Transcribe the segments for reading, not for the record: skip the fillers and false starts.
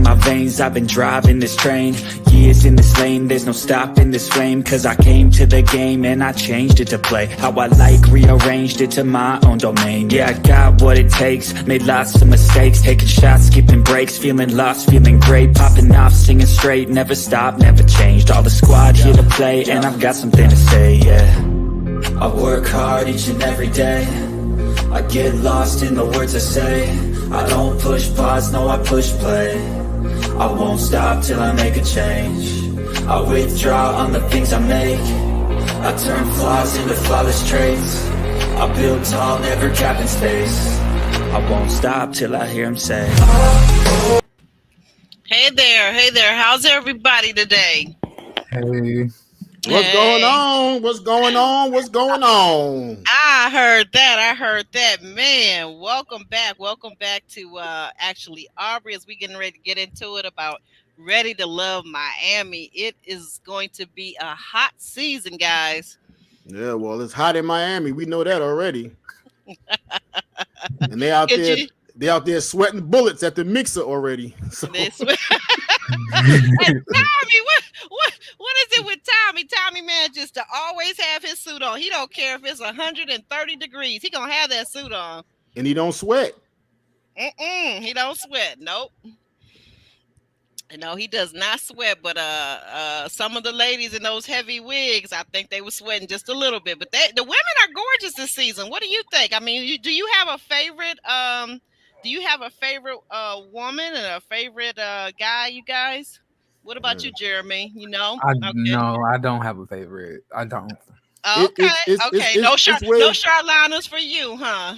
my veins, I've been driving this train. Years in this lane, there's no stopping this flame. Cause I came to the game and I changed it to play how I like, rearranged it to my own domain. Yeah, I got what it takes, made lots of mistakes, taking shots, skipping breaks, feeling lost, feeling great, popping off, singing straight, never stopped, never changed. All the squad here to play, and I've got something to say, yeah. I work hard each and every day, I get lost in the words I say. I don't push pause, no I push play. I won't stop till I make a change. I withdraw on the things I make. I turn flaws into flawless traits. I build tall, never capping space. I won't stop till I hear him say, hey there, how's everybody today? Hey. What's going on? What's going on? What's going on? I heard that. Man, welcome back to actually Aubrey, as we getting ready to get into it about Ready to Love Miami. It is going to be a hot season, guys. Yeah, well, it's hot in Miami. We know that already. And they out there sweating bullets at the mixer already. So. Tommy, what is it with Tommy? Tommy manages to always have his suit on. He don't care if it's 130 degrees. He gonna have that suit on. And he don't sweat. He don't sweat. Nope. No, he does not sweat. But some of the ladies in those heavy wigs, I think they were sweating just a little bit. But the women are gorgeous this season. What do you think? I mean, do you have a favorite? Do you have a favorite woman and a favorite guy, you guys? What about you, Jeremy? You know? No, I don't have a favorite. I don't. Okay. No Charlotta's for you, huh?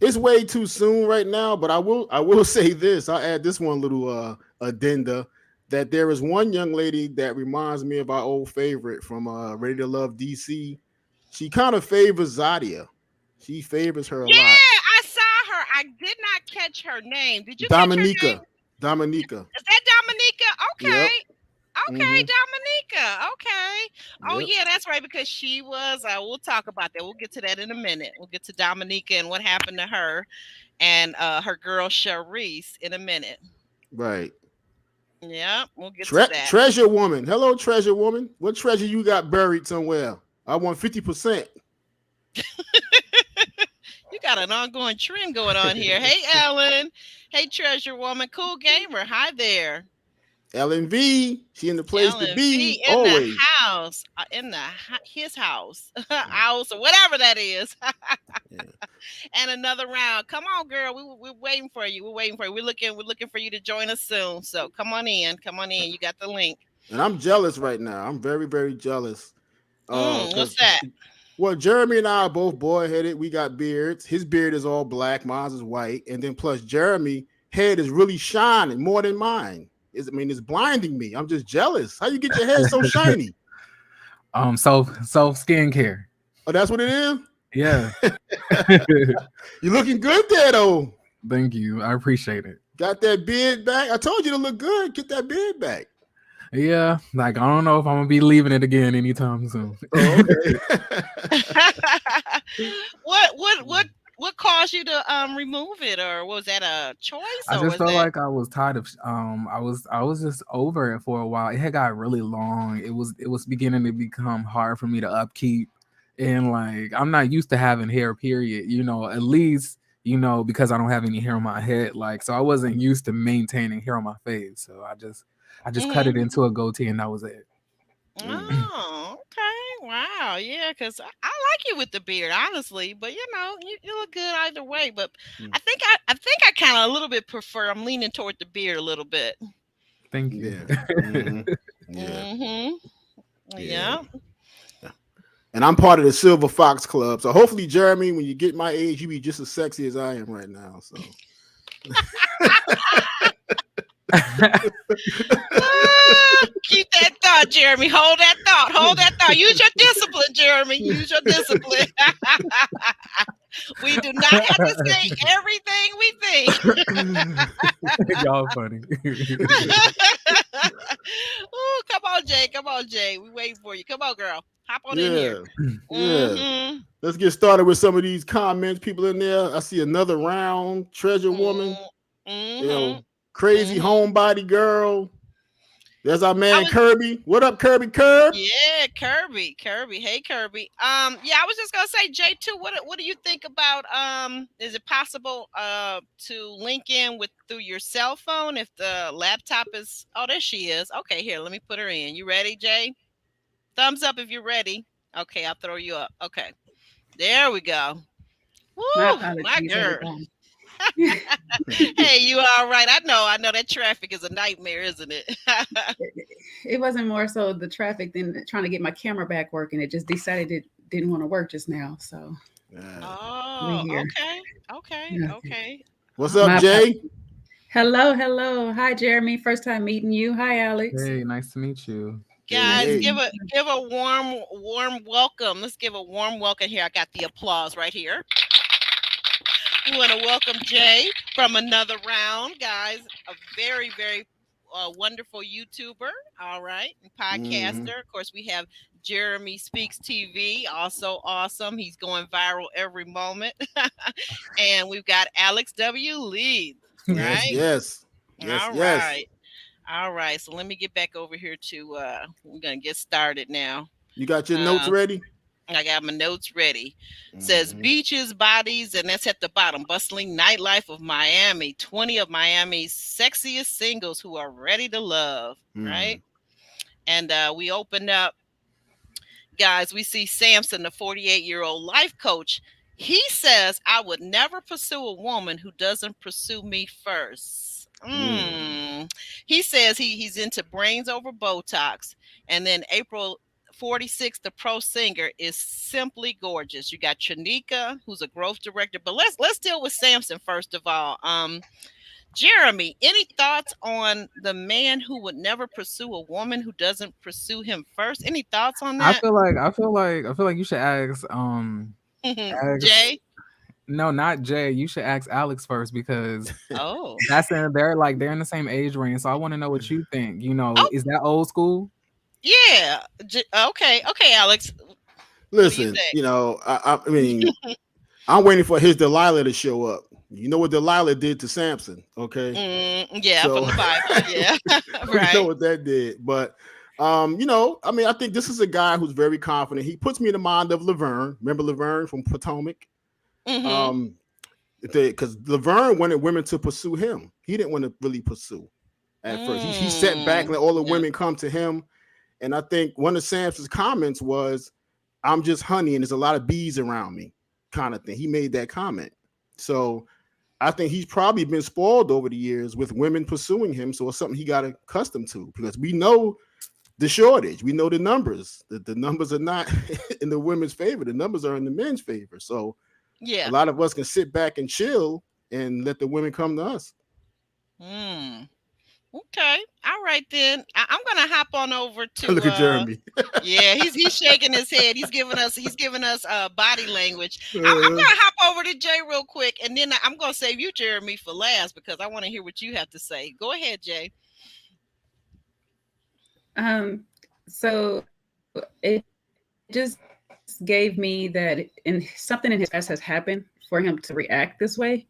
It's way too soon right now, but I will say this. I'll add this one little addenda, that there is one young lady that reminds me of our old favorite from Ready to Love DC. She kind of favors Zadia. She favors her a lot. Yeah, I saw her. I did not catch her name. Did you Dominica. catch her name? Dominica. Is that Dominica? Okay. Yep. Okay, Dominica. Okay. Oh, Yep. yeah, that's right, because she was, we'll talk about that. We'll get to that in a minute. We'll get to Dominica and what happened to her and her girl, Sharice, in a minute. Right. Yeah, we'll get to that. Treasure Woman. Hello, Treasure Woman. What treasure you got buried somewhere? I want 50%. You got an ongoing trend going on here. Hey, Ellen. Hey, Treasure Woman. Cool Gamer. Hi there. Ellen V. She in the place Ellen to be. in always. the house. His house. House or whatever that is. Yeah. And another round. Come on, girl. We're waiting for you. We're looking for you to join us soon. So come on in. You got the link. And I'm jealous right now. I'm very, very jealous. What's that? Well, Jeremy and I are both boy-headed. We got beards. His beard is all black. Mine is white. And then plus Jeremy's head is really shining more than mine. It's blinding me. I'm just jealous. How you get your head so shiny? So skincare. Oh, that's what it is? Yeah. You're looking good there, though. Thank you. I appreciate it. Got that beard back. I told you to look good. Get that beard back. Yeah, like I don't know if I'm gonna be leaving it again anytime soon. Oh, okay. What caused you to remove it, or was that a choice? I just felt like I was tired of I was just over it for a while. It had got really long. It was beginning to become hard for me to upkeep, and like I'm not used to having hair, period. At least because I don't have any hair on my head. Like, so I wasn't used to maintaining hair on my face. So I just cut it into a goatee, and that was it. Oh, okay. Wow. Yeah, because I like you with the beard, honestly. But you look good either way. But I think I kind of a little bit prefer. I'm leaning toward the beard a little bit. Thank you. Yeah. Mm-hmm. Yeah. Yeah. And I'm part of the Silver Fox Club. So hopefully, Jeremy, when you get my age, you be just as sexy as I am right now. So. Keep that thought, Jeremy. Hold that thought. Use your discipline, Jeremy. Use your discipline. We do not have to say everything we think. Y'all funny. Ooh, come on, Jay. We waiting for you. Come on, girl. Hop on in here. Yeah. Mm-hmm. Let's get started with some of these comments. People in there. I see another round. Treasure Woman. Mm-hmm. Crazy Mm-hmm. homebody girl. There's our I man was Kirby. What up, Kirby? Curb? Yeah, Kirby, Kirby. Hey, Kirby. Yeah, I was just gonna say, J2. What do you think about Is it possible to link in with through your cell phone if the laptop is? Oh, there she is. Okay, here. Let me put her in. You ready, Jay? Thumbs up if you're ready. Okay, I'll throw you up. Okay, there we go. My Woo, my apologies, girl. everybody. Hey, you all right? I know that traffic is a nightmare, isn't it? It wasn't more so the traffic than trying to get my camera back working. It just decided it didn't want to work just now. So we're Oh, here. okay, okay, Okay. okay. What's All up, My right. Jay? Hello, hello. Hi, Jeremy. First time meeting you. Hi, Alex. Hey, nice to meet you. Hey, Guys, Nice to hey. give meet a you. give a warm welcome. Let's give a warm welcome here. I got the applause right here. We want to welcome Jay from another round, guys. A very wonderful YouTuber. All right, and Mm-hmm. podcaster. Of course, we have Jeremy Speaks TV. Also awesome. He's going viral every moment. And we've got Alex W. Leeds. Yes, Right. yes. Yes, All yes. right. All right. So let me get back over here to we're gonna get started now. You got your notes Uh ready? I got my notes ready. Says Mm-hmm. beaches, bodies, and that's at the bottom. Bustling nightlife of Miami. 20 of Miami's sexiest singles who are ready to love. Right. And we opened up, guys. We see Samson, the 48-year-old life coach. He says, I would never pursue a woman who doesn't pursue me first. He says he's into brains over Botox. And then April 46, the pro singer, is simply gorgeous. You got Chanika, who's a growth director. But let's deal with Samson first of all. Jeremy, any thoughts on the man who would never pursue a woman who doesn't pursue him first? Any thoughts on I that? feel like you should ask Jay? no, not Jay. You should ask Alex first because Oh. they're in the same age range. So I want to know what you think. Oh, Is that old school? yeah. Okay. Okay, Alex. What do you Listen, think? I mean, I'm waiting for his Delilah to show up. You know what Delilah did to Samson, okay? Yeah, from So the Bible. Yeah. we know Right. what that did. But I mean, I think this is a guy who's very confident. He puts me in the mind of Laverne. Remember Laverne from Potomac? Mm-hmm. Um, because Laverne wanted women to pursue him. He didn't want to really pursue at first. He sat back and let all the Yeah. women come to him. And I think one of Samson's comments was, I'm just honey and there's a lot of bees around me, kind of thing. He made that comment. So I think he's probably been spoiled over the years with women pursuing him. So it's something he got accustomed to because we know the shortage. We know the numbers. The numbers are not in the women's favor. The numbers are in the men's favor. So a Yeah. lot of us can sit back and chill and let the women come to us. Mm. Okay. All right then. I'm gonna hop on over to Look at Jeremy. yeah, he's shaking his head. He's giving us body language. I'm Uh, gonna hop over to Jay real quick, and then I'm gonna save you, Jeremy, for last because I want to hear what you have to say. Go ahead, Jay. So it just gave me that in something in his past has happened for him to react this way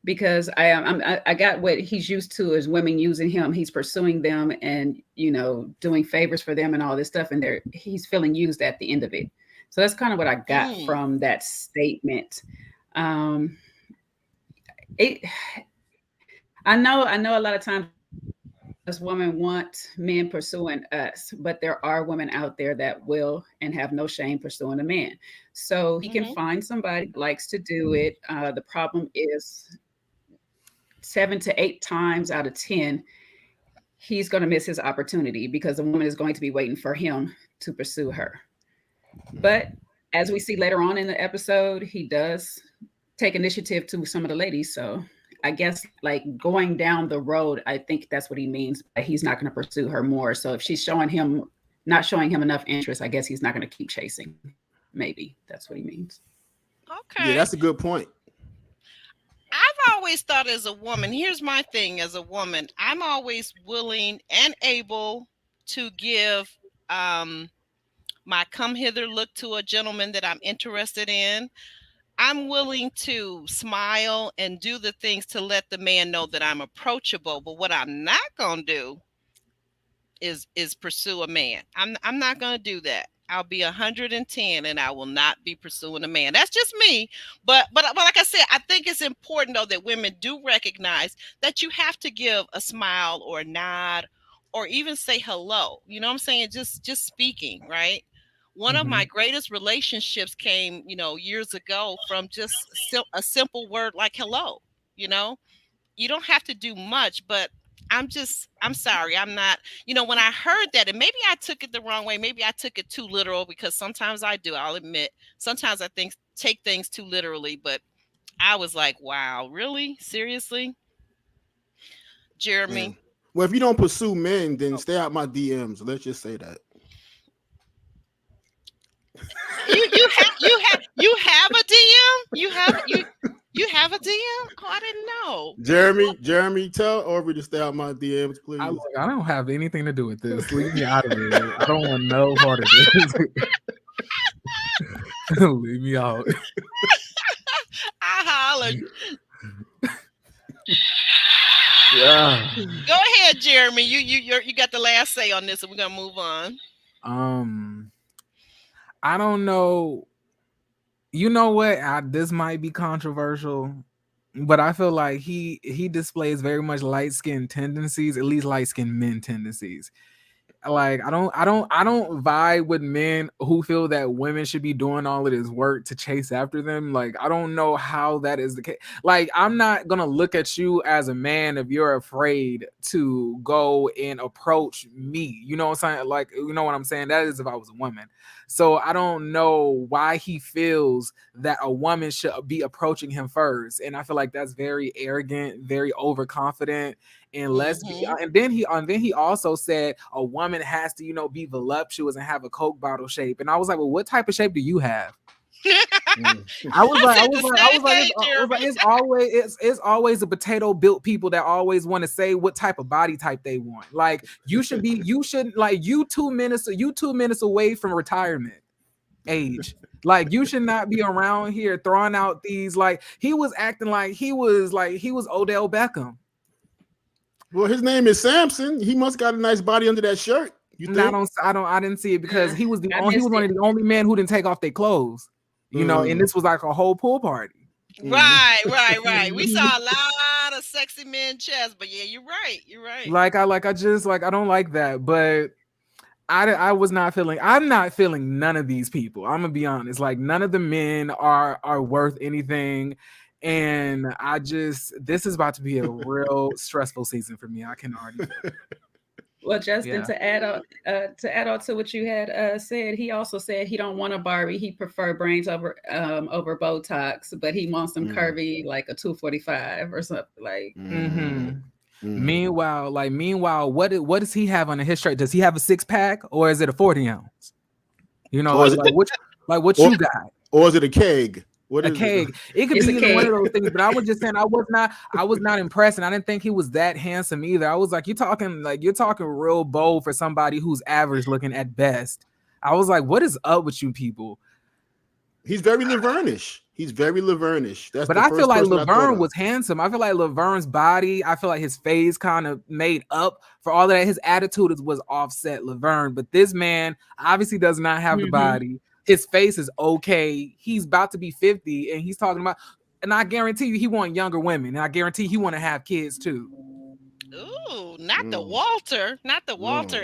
because I got what he's used to is women using him. He's pursuing them and doing favors for them and all this stuff, and he's feeling used at the end of it. So that's kind of what I got from that statement. It I know a lot of times us women want men pursuing us, but there are women out there that will and have no shame pursuing a man. So he can find somebody that likes to do it. The problem is 7 to 8 times out of 10, he's going to miss his opportunity because the woman is going to be waiting for him to pursue her. But as we see later on in the episode, he does take initiative to some of the ladies. So I guess like going down the road, I think that's what he means. But he's not going to pursue her more. So if she's not showing him enough interest, I guess he's not going to keep chasing. Maybe that's what he means. Okay. Yeah, that's a good point. I've always thought as a woman, here's my thing as a woman, I'm always willing and able to give my come hither look to a gentleman that I'm interested in. I'm willing to smile and do the things to let the man know that I'm approachable. But what I'm not gonna do is pursue a man. I'm not gonna do that. I'll be 110 and I will not be pursuing a man. That's just me. But like I said, I think it's important though that women do recognize that you have to give a smile or a nod or even say hello. You know what I'm saying? Just speaking, right? One of my greatest relationships came, years ago from just a simple word like hello, you know? You don't have to do much, but I'm sorry, I'm not, when I heard that, and maybe I took it the wrong way, maybe I took it too literal, because sometimes I do, I'll admit, sometimes I think take things too literally, but I was like, wow, really? Seriously? Yeah. Jeremy? Well, if you don't pursue men, then stay out my DMs. Let's just say that. You have a DM? You have a DM? Oh, I didn't know. Jeremy, tell Aubrey to stay out my DMs, please. I don't have anything to do with this. Leave me out of it. I don't want no part of this. Leave me out. I hollered. Yeah. Go ahead, Jeremy. You got the last say on this, and we're gonna move on. I don't know. You know what? This might be controversial, but I feel like he displays very much light-skinned tendencies, at least light-skinned men tendencies. Like I don't vibe with men who feel that women should be doing all of this work to chase after them. Like I don't know how that is the case. Like I'm not gonna look at you as a man if you're afraid to go and approach me. You know what I'm saying? Like you know what I'm saying? That is if I was a woman. So I don't know why he feels that a woman should be approaching him first. And I feel like that's very arrogant, very overconfident. And and then he also said a woman has to be voluptuous and have a Coke bottle shape. And I was like, well, what type of shape do you have? I was like, it's always the potato built people that always want to say what type of body type they want. Like you 2 minutes away from retirement age. Like you should not be around here throwing out these, like he was acting like he was Odell Beckham. Well, his name is Samson. He must got a nice body under that shirt. You think? I didn't see it because he was one of the only men who didn't take off their clothes. And this was like a whole pool party. Right. We saw a lot of sexy men chests, but yeah, you're right. I don't like that, but I'm not feeling none of these people. I'm gonna be honest. Like none of the men are worth anything. And this is about to be a real stressful season for me. I can already feel it. Well, Justin, to add on to what you had said, he also said he don't want a Barbie. He prefer brains over Botox, but he wants them curvy, like a 245 or something like. Meanwhile, what does he have on his shirt? Does he have a 6-pack or is it a 40 ounce? What you got? Or is it a keg? A keg. It could be either one of those things, but I was just saying I was not impressed, and I didn't think he was that handsome either. I was like, you're talking real bold for somebody who's average looking at best. I was like, what is up with you people? He's very Lavernish. But I feel like Laverne was handsome. I feel like Laverne's body, I feel like his face kind of made up for all of that. His attitude was offset Laverne, but this man obviously does not have the body. His face is okay. He's about to be 50, and he's talking about, and I guarantee you he want younger women, and I guarantee he want to have kids too. Ooh, not the Walter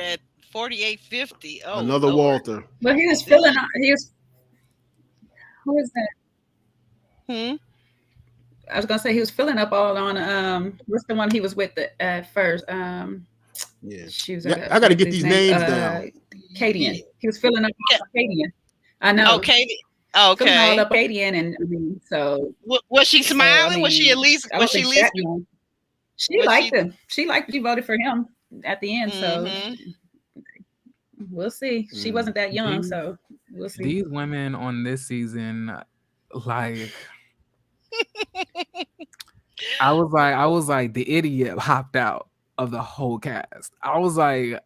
at 48, 50. Oh, another Lord. Walter. But he was feeling. Who is that? I was gonna say he was filling up all on what's the one he was with at first? I gotta get these names down. Kadian. He was filling up all Kadian. I know. Okay. Okay. All up Kadian, and so was she smiling? Was she at least? She liked him. She liked. She voted for him at the end. So we'll see. She wasn't that young, so we'll see. These women on this season, like, I was like the idiot hopped out of the whole cast. I was like,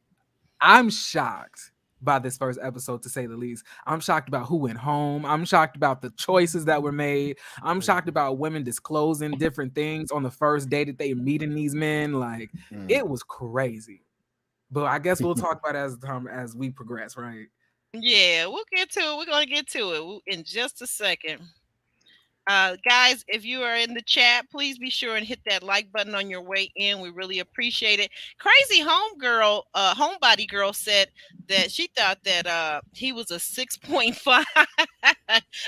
I'm shocked by this first episode, to say the least. I'm shocked about who went home. I'm shocked about the choices that were made. I'm shocked about women disclosing different things on the first day that they meeting these men. Like, it was crazy. But I guess we'll talk about it as we progress, right? Yeah, we'll get to it. We're going to get to it in just a second. Guys, if you are in the chat, please be sure and hit that like button on your way in. We really appreciate it. Crazy homebody girl said that she thought that he was a 6.5,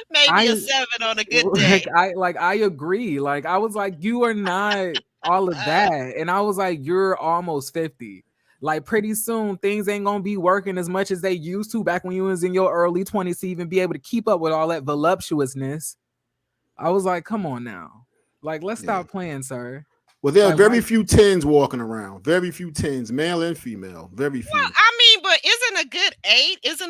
maybe a 7 on a good day. I agree. Like, I was like, you are not all of that, and I was like, you're almost 50. Like, pretty soon things ain't gonna be working as much as they used to back when you was in your early 20s to even be able to keep up with all that voluptuousness. I was like, come on now. Like, let's stop playing, sir. Well, there are very few 10s walking around. Very few 10s, male and female. Very few. Well, I mean, but isn't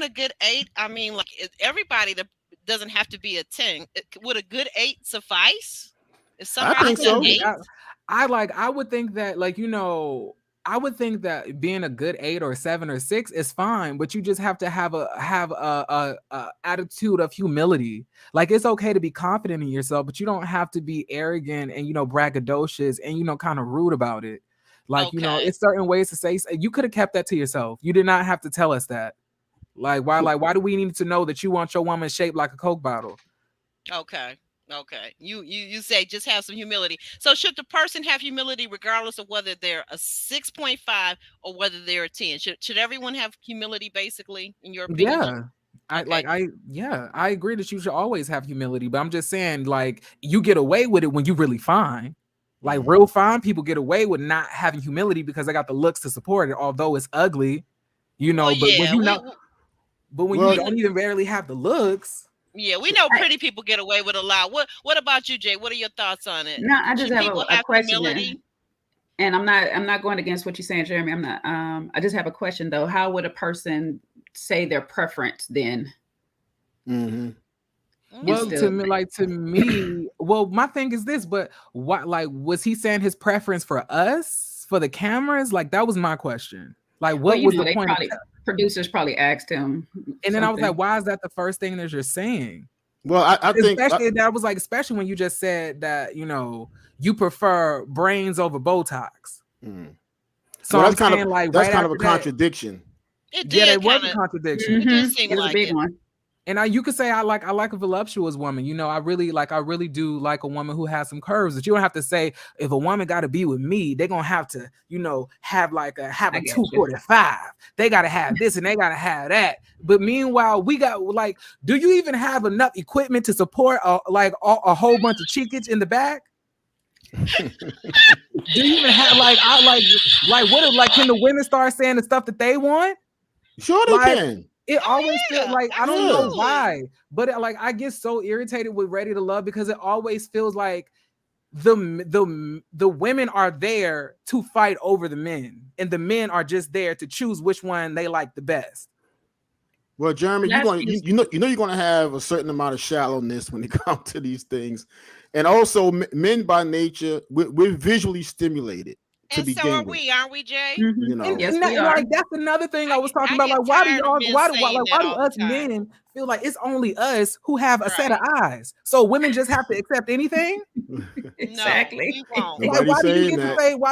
a good 8? I mean, like, everybody that doesn't have to be a 10. Would a good 8 suffice? If somebody I think so. 8? I would think that, like, you know, I would think that being a good 8 or 7 or 6 is fine, but you just have to have a attitude of humility. Like, it's okay to be confident in yourself, but you don't have to be arrogant and, you know, braggadocious and, you know, kind of rude about it. Like, you know, it's certain ways to say. You could have kept that to yourself. You did not have to tell us that. Why do we need to know that you want your woman shaped like a Coke bottle? Okay. You say just have some humility. So should the person have humility regardless of whether they're a 6.5 or whether they're a 10? Should everyone have humility, basically, in your opinion? Yeah. I agree that you should always have humility, but I'm just saying, like, you get away with it when you really fine. Like, real fine people get away with not having humility because they got the looks to support it, although it's ugly, you know. When you don't even barely have the looks. Yeah, we know pretty people get away with a lot. What about you, Jay? What are your thoughts on it? No, I just have a question. And I'm not going against what you're saying, Jeremy. I'm not. I just have a question though. How would a person say their preference then? Well, to me, well, my thing is this, but what, like, was he saying his preference for us, for the cameras? Like, that was my question. Like, what was the point? Producers probably asked him, and then I was like, "Why is that the first thing that you're saying?" Well, I think especially when you just said that, you know, you prefer brains over Botox. So that's kind of a contradiction. It did. It was a contradiction. It did seem like a big one. And you could say I like a voluptuous woman. You know, I really do like a woman who has some curves. But you don't have to say if a woman got to be with me, they're gonna have to, you know, have a 245. They gotta have this and they gotta have that. But meanwhile, we got, like, do you even have enough equipment to support a whole bunch of cheekage in the back? Do you even have what if, can the women start saying the stuff that they want? Sure they can. It always feels like, I don't know why, but I get so irritated with Ready to Love because it always feels like the women are there to fight over the men, and the men are just there to choose which one they like the best. Well, Jeremy, you're going to have a certain amount of shallowness when it comes to these things, and also men by nature we're visually stimulated. And so are we, aren't we, Jay? You know, yes, we are. Like, that's another thing I was talking about. Like, why do us men feel like it's only us who have a set of eyes? So women just have to accept anything? Exactly. No, like, why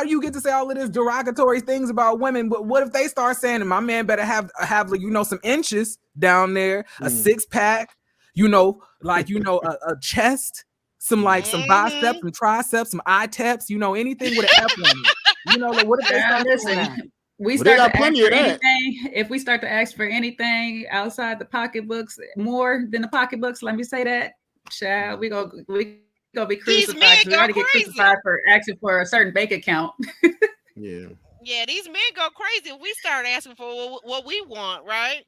do you get to say all of this derogatory things about women? But what if they start saying, my man better have you know, some inches down there, a 6-pack, you know, like, you know, a chest, some biceps, some triceps, some eye-teps, you know, anything with an F on it. You know, like, what if they start listen? We start to ask for anything. If we start to ask for anything outside the pocketbooks, more than the pocketbooks, let me say that, child, we gonna be crucified. We already get crucified for asking for a certain bank account. Yeah, these men go crazy if we start asking for what we want, right?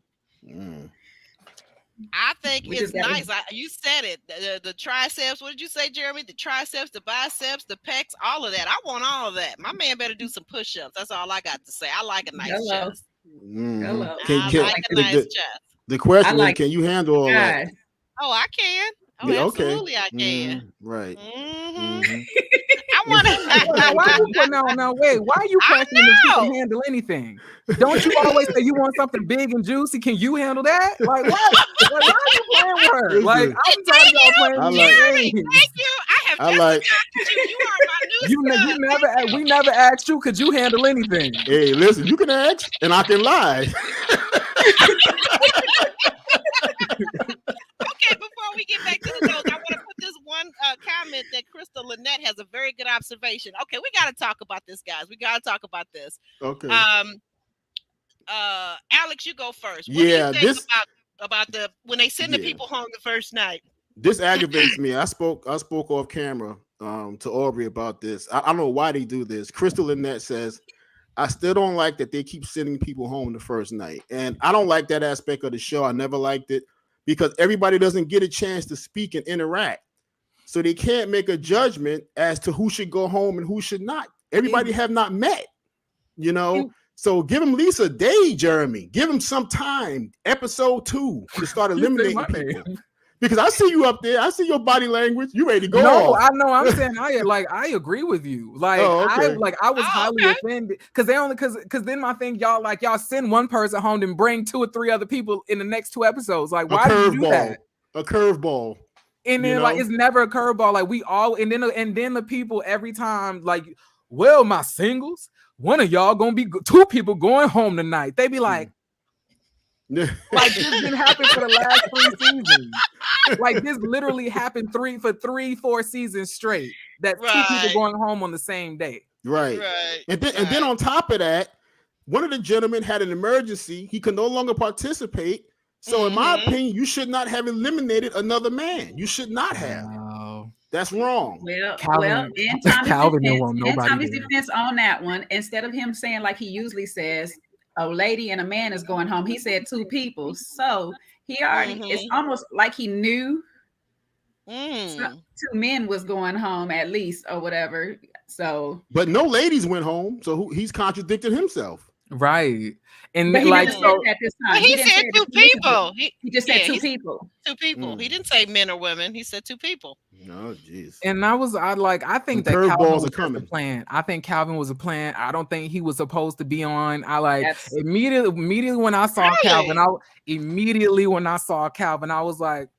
I think it's nice. You said it. The triceps. What did you say, Jeremy? The triceps, the biceps, the pecs, all of that. I want all of that. My man better do some push-ups. That's all I got to say. I like a nice chest. Hello. I like a nice chest. The question is, can you handle all that? Oh, I can. Oh, yeah, absolutely, I can. Right. I want to. why you put wait? Why are you questioning if she can handle anything? Don't you always say you want something big and juicy? Can you handle that? Like what? Like, why are you playing with her? Like I'm tired of y'all playing with Jeremy, me. thank you. I have just adopted you. You are my new son. We never asked you. Could you handle anything? Hey, listen, you can ask, and I can lie. Okay, before we get back to the notes, I want to put this one comment that Crystal Lynette has a very good observation. Okay, we got to talk about this, guys. We got to talk about this. Okay. Alex, you go first. What do you think about the when they send the people home the first night? This aggravates me. I spoke off camera to Aubrey about this. I don't know why they do this. Crystal Lynette says, I still don't like that they keep sending people home the first night. And I don't like that aspect of the show. I never liked it because everybody doesn't get a chance to speak and interact. So they can't make a judgment as to who should go home and who should not. Everybody have not met, you know? So give him at least a day, Jeremy. Give him some time. Episode 2 to start eliminating people. Because I see you up there. I see your body language. You ready to go? No, I know. I'm saying I agree with you. Like I was highly offended because then my thing, y'all send one person home and bring 2 or 3 other people in the next 2 episodes. Like why do you do that? A curveball. And then like it's never a curveball. Like we all and then the people every time like, well, my singles, one of y'all gonna be 2 people going home tonight. They be like. Like this didn't happen for the last 3 seasons. Like this literally happened 3-4 seasons straight. That 2 people going home on the same day. Right. And then on top of that, one of the gentlemen had an emergency. He could no longer participate. So in my opinion, you should not have eliminated another man. You should not have. That's wrong. Well, in Tommy's defense on that one, instead of him saying like he usually says, a lady and a man is going home, he said 2 people. So he already, it's almost like he knew 2 men was going home at least or whatever. So, but no ladies went home. So he's contradicted himself. Right. And but he like didn't say that this time. He said 2 people. He just said 2 people. 2 people. He didn't say men or women. He said 2 people. No, jeez. And I think that Calvin was a plan. I think Calvin was a plan. I don't think he was supposed to be on. Immediately when I saw Calvin, I was like,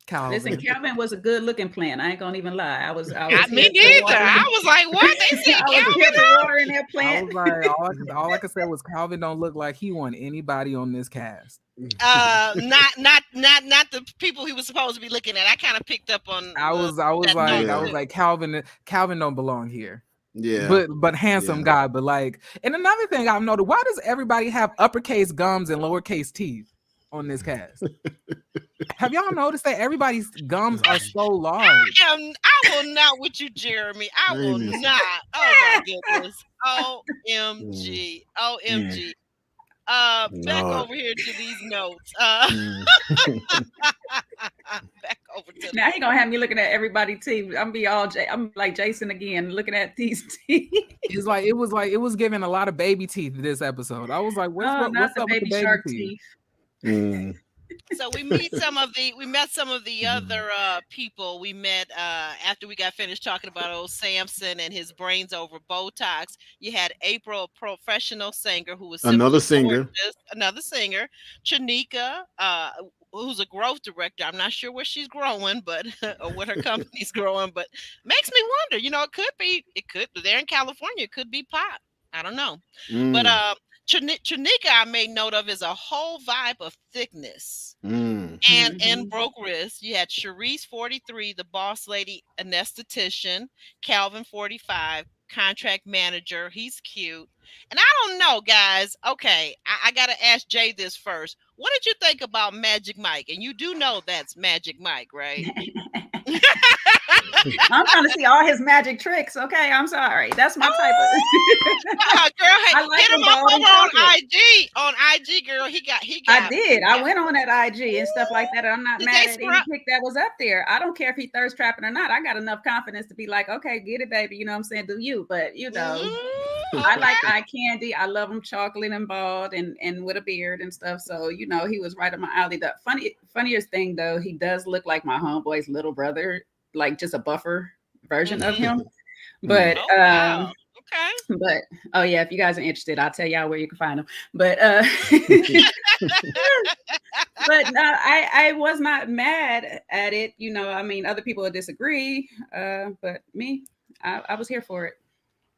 Calvin. Listen, Calvin was a good looking plan. I ain't gonna even lie. I was me neither. I was like, what? They said Calvin in their plant. I was like, all I could say was Calvin don't look like he want anybody on this cast. Not the people he was supposed to be looking at. I kind of picked up on. I was like Calvin don't belong here. Yeah, but handsome guy. But like, and another thing I've noticed, why does everybody have uppercase gums and lowercase teeth on this cast? Have y'all noticed that everybody's gums are so large? I will not with you, Jeremy. I will not. Oh my goodness. OMG. Back over here to these notes. Back over to now he gonna have me looking at everybody's teeth. I'm like Jason again, looking at these teeth. It was giving a lot of baby teeth this episode. I was like, what's up with the baby shark teeth? So we met some of the other people we met after we got finished talking about old Samson and his brains over Botox. You had April, a professional singer who was another singer, Chanika, who's a growth director. I'm not sure where she's growing, but or what her company's growing, but makes me wonder. You know, it could they're in California. It could be pop. I don't know, but Chanika, I made note of, is a whole vibe of thickness and broke wrist. You had Charisse 43, the boss lady anesthetician, Calvin 45, contract manager. He's cute. And I don't know, guys. Okay, I got to ask Jay this first. What did you think about Magic Mike? And you do know that's Magic Mike, right? I'm trying to see all his magic tricks. Okay, I'm sorry. That's my type of girl. Hey, hit him up over on IG. On IG, girl. He got. I did. I went on that IG and stuff like that. I'm not mad at any pick that was up there. I don't care if he thirst trapping or not. I got enough confidence to be like, okay, get it, baby. You know what I'm saying? Do you? But you know, I like eye candy. I love him chocolate and bald and with a beard and stuff. So you know, he was right up my alley. The funniest thing though, he does look like my homeboy's little brother. Like just a buffer version of him. But Oh wow. Okay. but oh yeah, if you guys are interested, I'll tell y'all where you can find them. But but no, I was not mad at it. You know, I mean, other people would disagree, but me, I was here for it.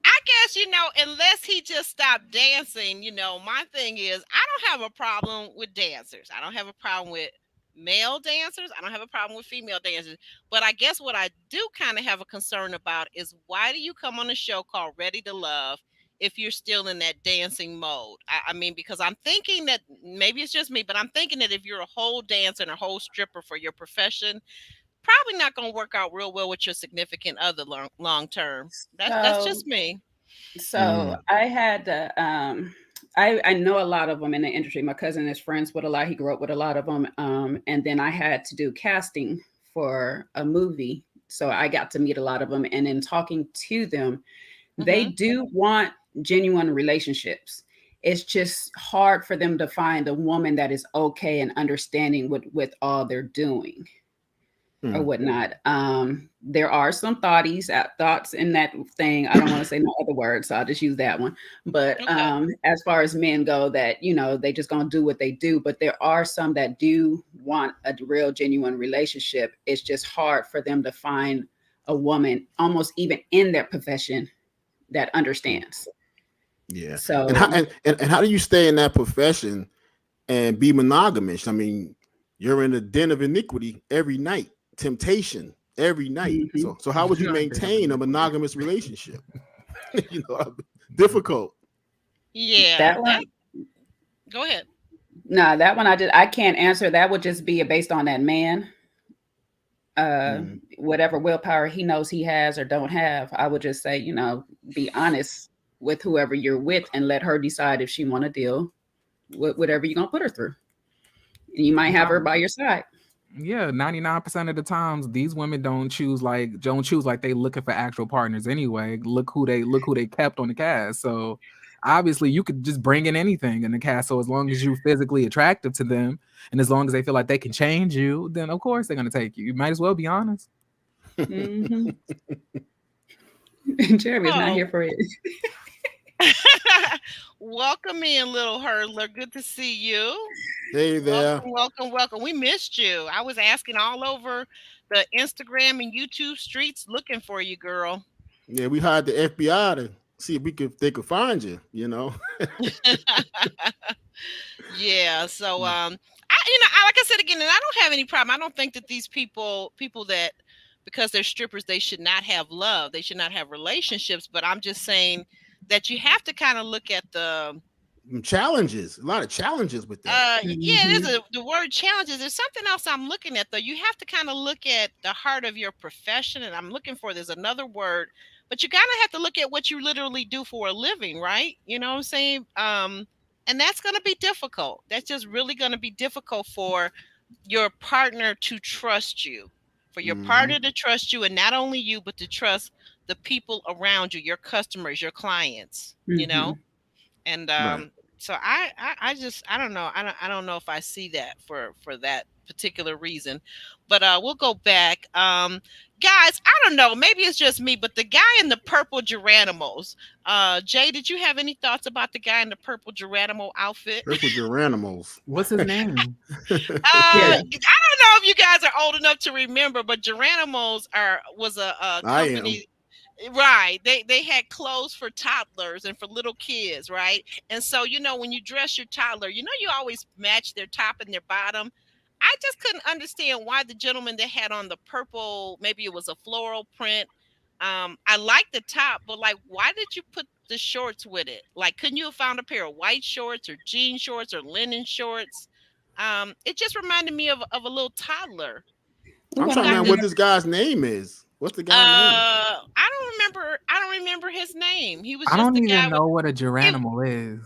I guess, unless he just stopped dancing, my thing is I don't have a problem with dancers. I don't have a problem with male dancers. I don't have a problem with female dancers. But I guess what I do kind of have a concern about is why do you come on a show called Ready to Love if you're still in that dancing mode? I mean, because I'm thinking that maybe it's just me, but I'm thinking that if you're a whole dancer and a whole stripper for your profession, probably not going to work out real well with your significant other long term. That's just me. So I had I know a lot of them in the industry. My cousin is friends with a lot. He grew up with a lot of them. And then I had to do casting for a movie. So I got to meet a lot of them. And in talking to them, they do want genuine relationships. It's just hard for them to find a woman that is okay and understanding with all they're doing or whatnot. There are some thoughts in that thing. I don't want to say no other words, so I'll just use that one. But as far as men go, that they just gonna do what they do. But there are some that do want a real genuine relationship. It's just hard for them to find a woman, almost even in their profession, that understands. Yeah. So and how do you stay in that profession and be monogamous? I mean, you're in a den of iniquity every night, temptation every night. So how would you maintain a monogamous relationship? Difficult. Yeah. That one. Go ahead. No, that one I can't answer. That would just be based on that man. Whatever willpower he knows he has or don't have, I would just say, be honest with whoever you're with and let her decide if she want to deal with whatever you're gonna put her through. And you might have her by your side. Yeah, 99% of the times these women don't choose like they looking for actual partners anyway. Look who they kept on the cast. So obviously you could just bring in anything in the cast. So as long as you're physically attractive to them and as long as they feel like they can change you, then of course they're gonna take you. You might as well be honest. Jeremy's not here for it. Welcome in, little hurdler. Good to see you. Hey there. Welcome. We missed you. I was asking all over the Instagram and YouTube streets looking for you, girl. Yeah, we hired the FBI to see if they could find you. Yeah. So like I said again, and I don't have any problem. I don't think that these people that because they're strippers, they should not have love. They should not have relationships. But I'm just saying that you have to kind of look at the challenges. A lot of challenges with that. Yeah, it is the word challenges. There's something else I'm looking at though. You have to kind of look at the heart of your profession, and I'm looking for there's another word, but you kind of have to look at what you literally do for a living, right? You know what I'm saying? And that's going to be difficult. That's just really going to be difficult for your partner to trust you, for your partner to trust you, and not only you, but to trust the people around you, your customers, your clients, and so I don't know. I don't know if I see that for that particular reason, but we'll go back. Guys, I don't know. Maybe it's just me, but the guy in the purple Geronimos, Jay, did you have any thoughts about the guy in the purple Geronimo outfit? Purple Geronimos. What's his name? I don't know if you guys are old enough to remember, but Geronimos was a company. Right. They had clothes for toddlers and for little kids, right? And so, when you dress your toddler, you always match their top and their bottom. I just couldn't understand why the gentleman that had on the purple, maybe it was a floral print. I like the top, but why did you put the shorts with it? Couldn't you have found a pair of white shorts or jean shorts or linen shorts? It just reminded me of a little toddler. I'm trying to remember what this guy's name is. What's the guy's name? I don't remember his name. He was. I don't even know what a Geronimo is.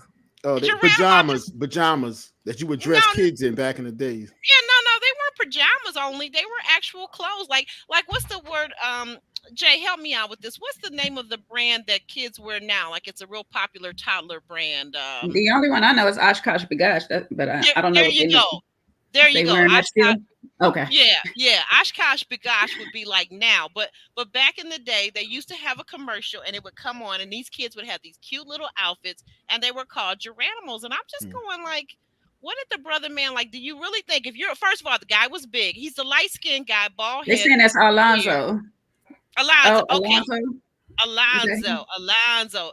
Oh, pajamas that you would dress kids in back in the days. Yeah, no, they weren't pajamas only. They were actual clothes. Like what's the word? Jay, help me out with this. What's the name of the brand that kids wear now? It's a real popular toddler brand. The only one I know is Oshkosh Bagosh, but I don't know. There you go. There you They go. wearing that still? Okay. Yeah. Oshkosh Bagosh would be like now, but back in the day, they used to have a commercial, and it would come on, and these kids would have these cute little outfits, and they were called Geranimals. And I'm just going like, what did the brother man like? Do you really think if you're first of all, the guy was big. He's the light skinned guy, bald They're head. saying that's Alonzo. Alonzo. Oh, Okay. Alonzo. Alonzo.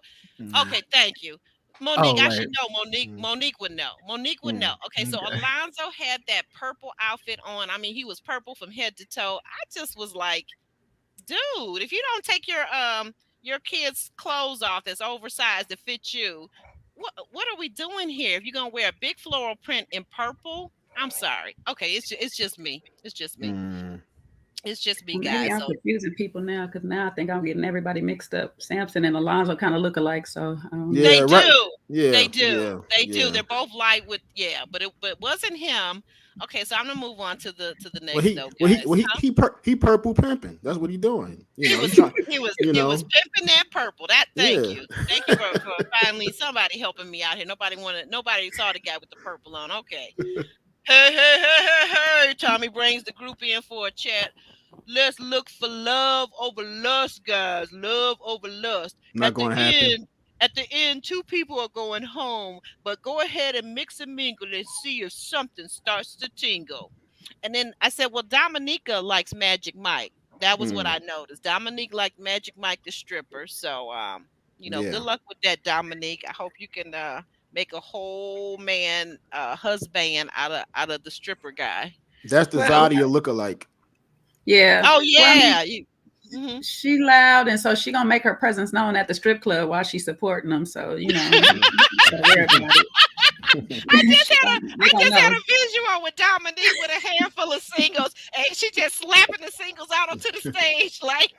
Okay, thank you. Monique, I should know. Monique would know. Monique would know. Okay, so Alonzo had that purple outfit on. I mean, he was purple from head to toe. I just was like, dude, if you don't take your kids' clothes off that's oversized to fit you, what are we doing here? If you're gonna wear a big floral print in purple, I'm sorry. Okay, it's just me. It's just me. It's just me, guys. Maybe I'm confusing people now because now I think I'm getting everybody mixed up. Samson and Alonzo kind of look alike, so they do. Right. They do. They do. They're both light with but it wasn't him. Okay, so I'm gonna move on to the next. He purple pimping. That's what he doing. He was pimping that purple. Thank you for finally somebody helping me out here. Nobody saw the guy with the purple on. Okay. Hey, Tommy brings the group in for a chat. Let's look for love over lust, guys. Love over lust. Not going to happen. At the end, two people are going home, but go ahead and mix and mingle and see if something starts to tingle. And then I said, well, Dominica likes Magic Mike. That was what I noticed. Dominique liked Magic Mike the stripper. So, good luck with that, Dominique. I hope you can make a whole man husband out of the stripper guy. That's the Zadia lookalike. Yeah. Oh yeah. She loud, and so she gonna make her presence known at the strip club while she's supporting them. So I just had a visual with Dominique with a handful of singles, and she just slapping the singles out onto the stage like,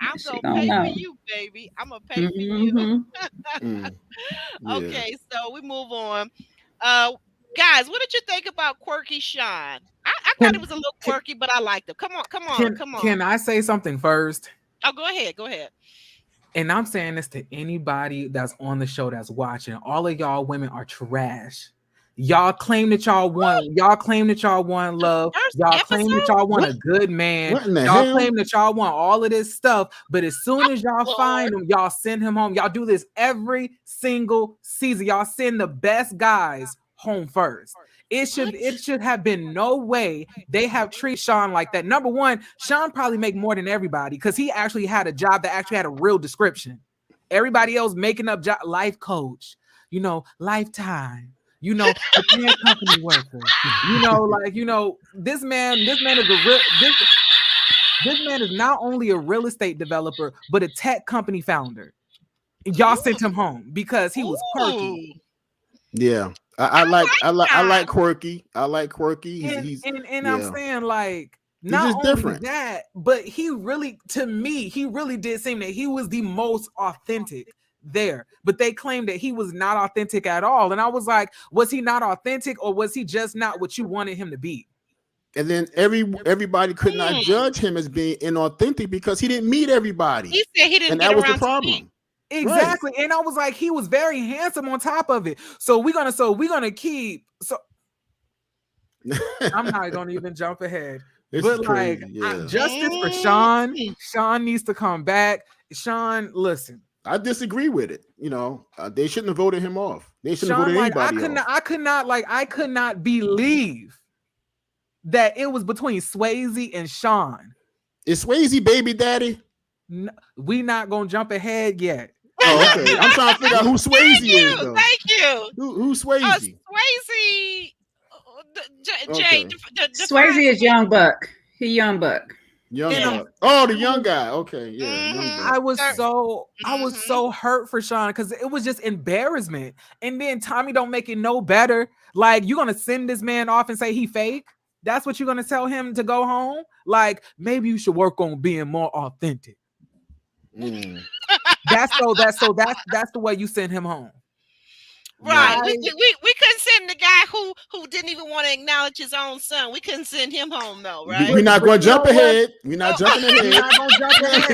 I'm gonna pay for you, baby. I'm gonna pay for you. Okay, so we move on. Guys, what did you think about Quirky Sean? I thought it was a little quirky, but I liked him. Come on. Can I say something first? Oh, go ahead. And I'm saying this to anybody that's on the show that's watching. All of y'all women are trash. Y'all claim that y'all want. Y'all claim that y'all want love. Y'all claim that y'all want a good man. Y'all claim that y'all want all of this stuff. But as soon as y'all find him, y'all send him home. Y'all do this every single season. Y'all send the best guys home first. It should have been no way they have treated Sean like that. Number one, Sean probably make more than everybody because he actually had a job that actually had a real description. Everybody else making up life coach, lifetime, a company worker, this man is this man is not only a real estate developer but a tech company founder. Y'all sent him home because he was quirky. Yeah. I like Quirky. I like Quirky. I'm saying like not only different. That, but he really did seem that he was the most authentic there. But they claimed that he was not authentic at all. And I was like, was he not authentic or was he just not what you wanted him to be? And then everybody could not judge him as being inauthentic because he didn't meet everybody. He said he didn't, and that was the problem. Exactly. Right. And I was like, he was very handsome on top of it. So we're gonna keep I'm not gonna even jump ahead. But crazy, justice for Sean. Sean needs to come back. Sean, listen. I disagree with it. They shouldn't have voted him off. They shouldn't have voted anybody off. I could not believe that it was between Swayze and Sean. Is Swayze baby daddy? No, we not gonna jump ahead yet. Oh, okay. I'm trying to figure out who Swayze is, though. Thank you. Who's Swayze? Swayze. Swayze is Young Buck. He Young Buck. Buck. Oh, the young guy. Okay, yeah. Young Buck. I was so hurt for Sean because it was just embarrassment. And then Tommy don't make it no better. Like, you're gonna send this man off and say he fake? That's what you're gonna tell him to go home? Like, maybe you should work on being more authentic. That's the way you send him home. Right. We couldn't send the guy who didn't even want to acknowledge his own son. We couldn't send him home though, right? We're not going to jump ahead. We're not jumping ahead. We're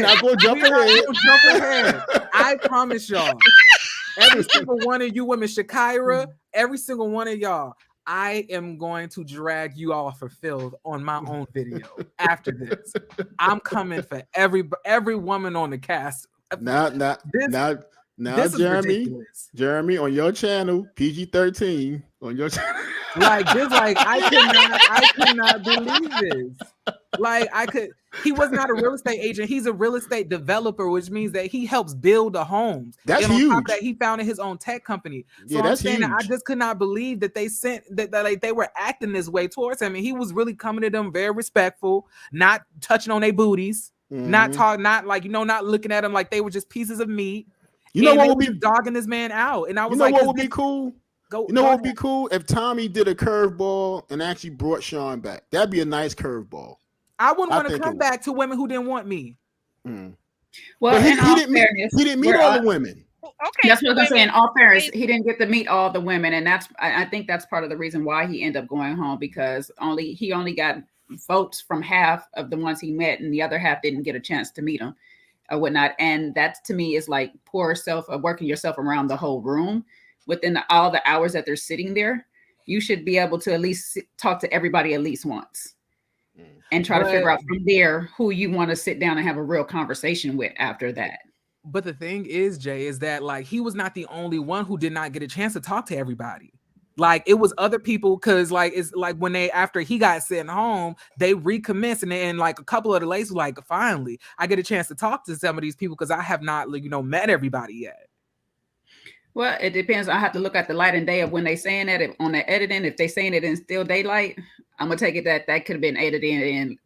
not going to jump ahead. I promise y'all. Every single one of you women, Shakira, every single one of y'all, I am going to drag you all for filth on my own video after this. I'm coming for every woman on the cast. Now, This is ridiculous. Jeremy, on your channel, PG-13 on your channel. Like this, like I could not believe this. Like he was not a real estate agent. He's a real estate developer, which means that he helps build the homes. That's and huge. On top of that, he founded his own tech company. So Yeah, I'm saying that I just could not believe that they sent that like they were acting this way towards him. And he was really coming to them very respectful, not touching on their booties, not looking at them like they were just pieces of meat. You know what would be dogging this man out. And I was what would be cool? What would be cool if Tommy did a curveball and actually brought Sean back. That'd be a nice curveball. I wouldn't want to come back to women who didn't want me. Mm. Well, he didn't meet all the women. Okay, that's what I'm saying. In all fairness, he didn't get to meet all the women, and I think that's part of the reason why he ended up going home, because he only got votes from half of the ones he met, and the other half didn't get a chance to meet him or whatnot. And that to me is like working yourself around the whole room within all the hours that they're sitting there. You should be able to at least talk to everybody at least once. And try to figure out from there who you want to sit down and have a real conversation with after that. But the thing is, Jay, is that like he was not the only one who did not get a chance to talk to everybody. Like it was other people, because like it's like when after he got sent home, they recommenced, and like a couple of the ladies were like, finally, I get a chance to talk to some of these people because I have not met everybody yet. Well, it depends. I have to look at the light and day of when they saying that. If on the editing, if they saying it in still daylight, I'm gonna take it that could have been edited in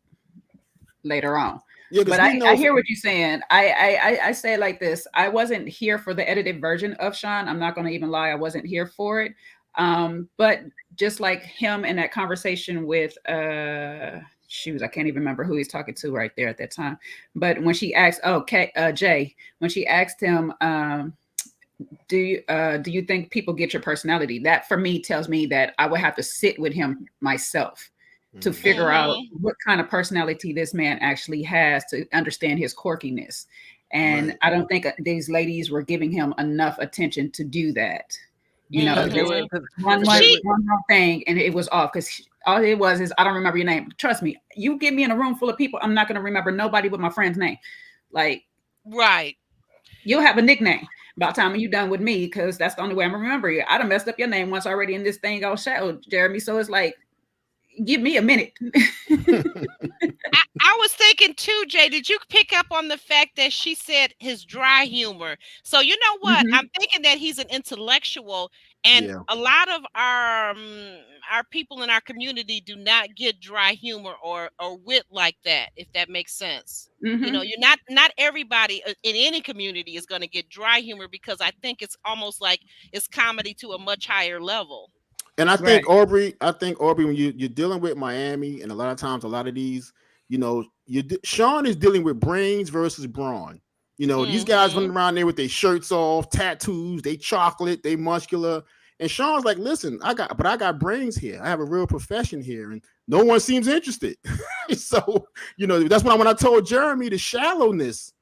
later on. Yeah, but I hear what you're saying. I say it like this. I wasn't here for the edited version of Sean. I'm not gonna even lie. I wasn't here for it. But just like him in that conversation with I can't even remember who he's talking to right there at that time. But when she asked, Jay, when she asked him, do you think people get your personality? That for me tells me that I would have to sit with him myself to figure out what kind of personality this man actually has to understand his quirkiness. And I don't think these ladies were giving him enough attention to do that. One wrong thing and it was off, because all it was is I don't remember your name. Trust me, you get me in a room full of people, I'm not going to remember nobody but my friend's name. Like, right. You'll have a nickname by the time you done with me, because that's the only way I'm gonna remember you. I done messed up your name once already in this thing all shadowed, Jeremy. So it's like, give me a minute. I was thinking too, Jay, did you pick up on the fact that she said his dry humor? So you know what? I'm thinking that he's an intellectual, and a lot of our people in our community do not get dry humor or wit like that, if that makes sense. You're not everybody in any community is going to get dry humor, because I think it's almost like it's comedy to a much higher level. And I think Aubrey, when you're dealing with Miami, and a lot of times, a lot of these, Sean is dealing with brains versus brawn. These guys running around there with their shirts off, tattoos, they chocolate, they muscular. And Sean's like, listen, I got brains here. I have a real profession here, and no one seems interested. So, that's when I told Jeremy the shallowness.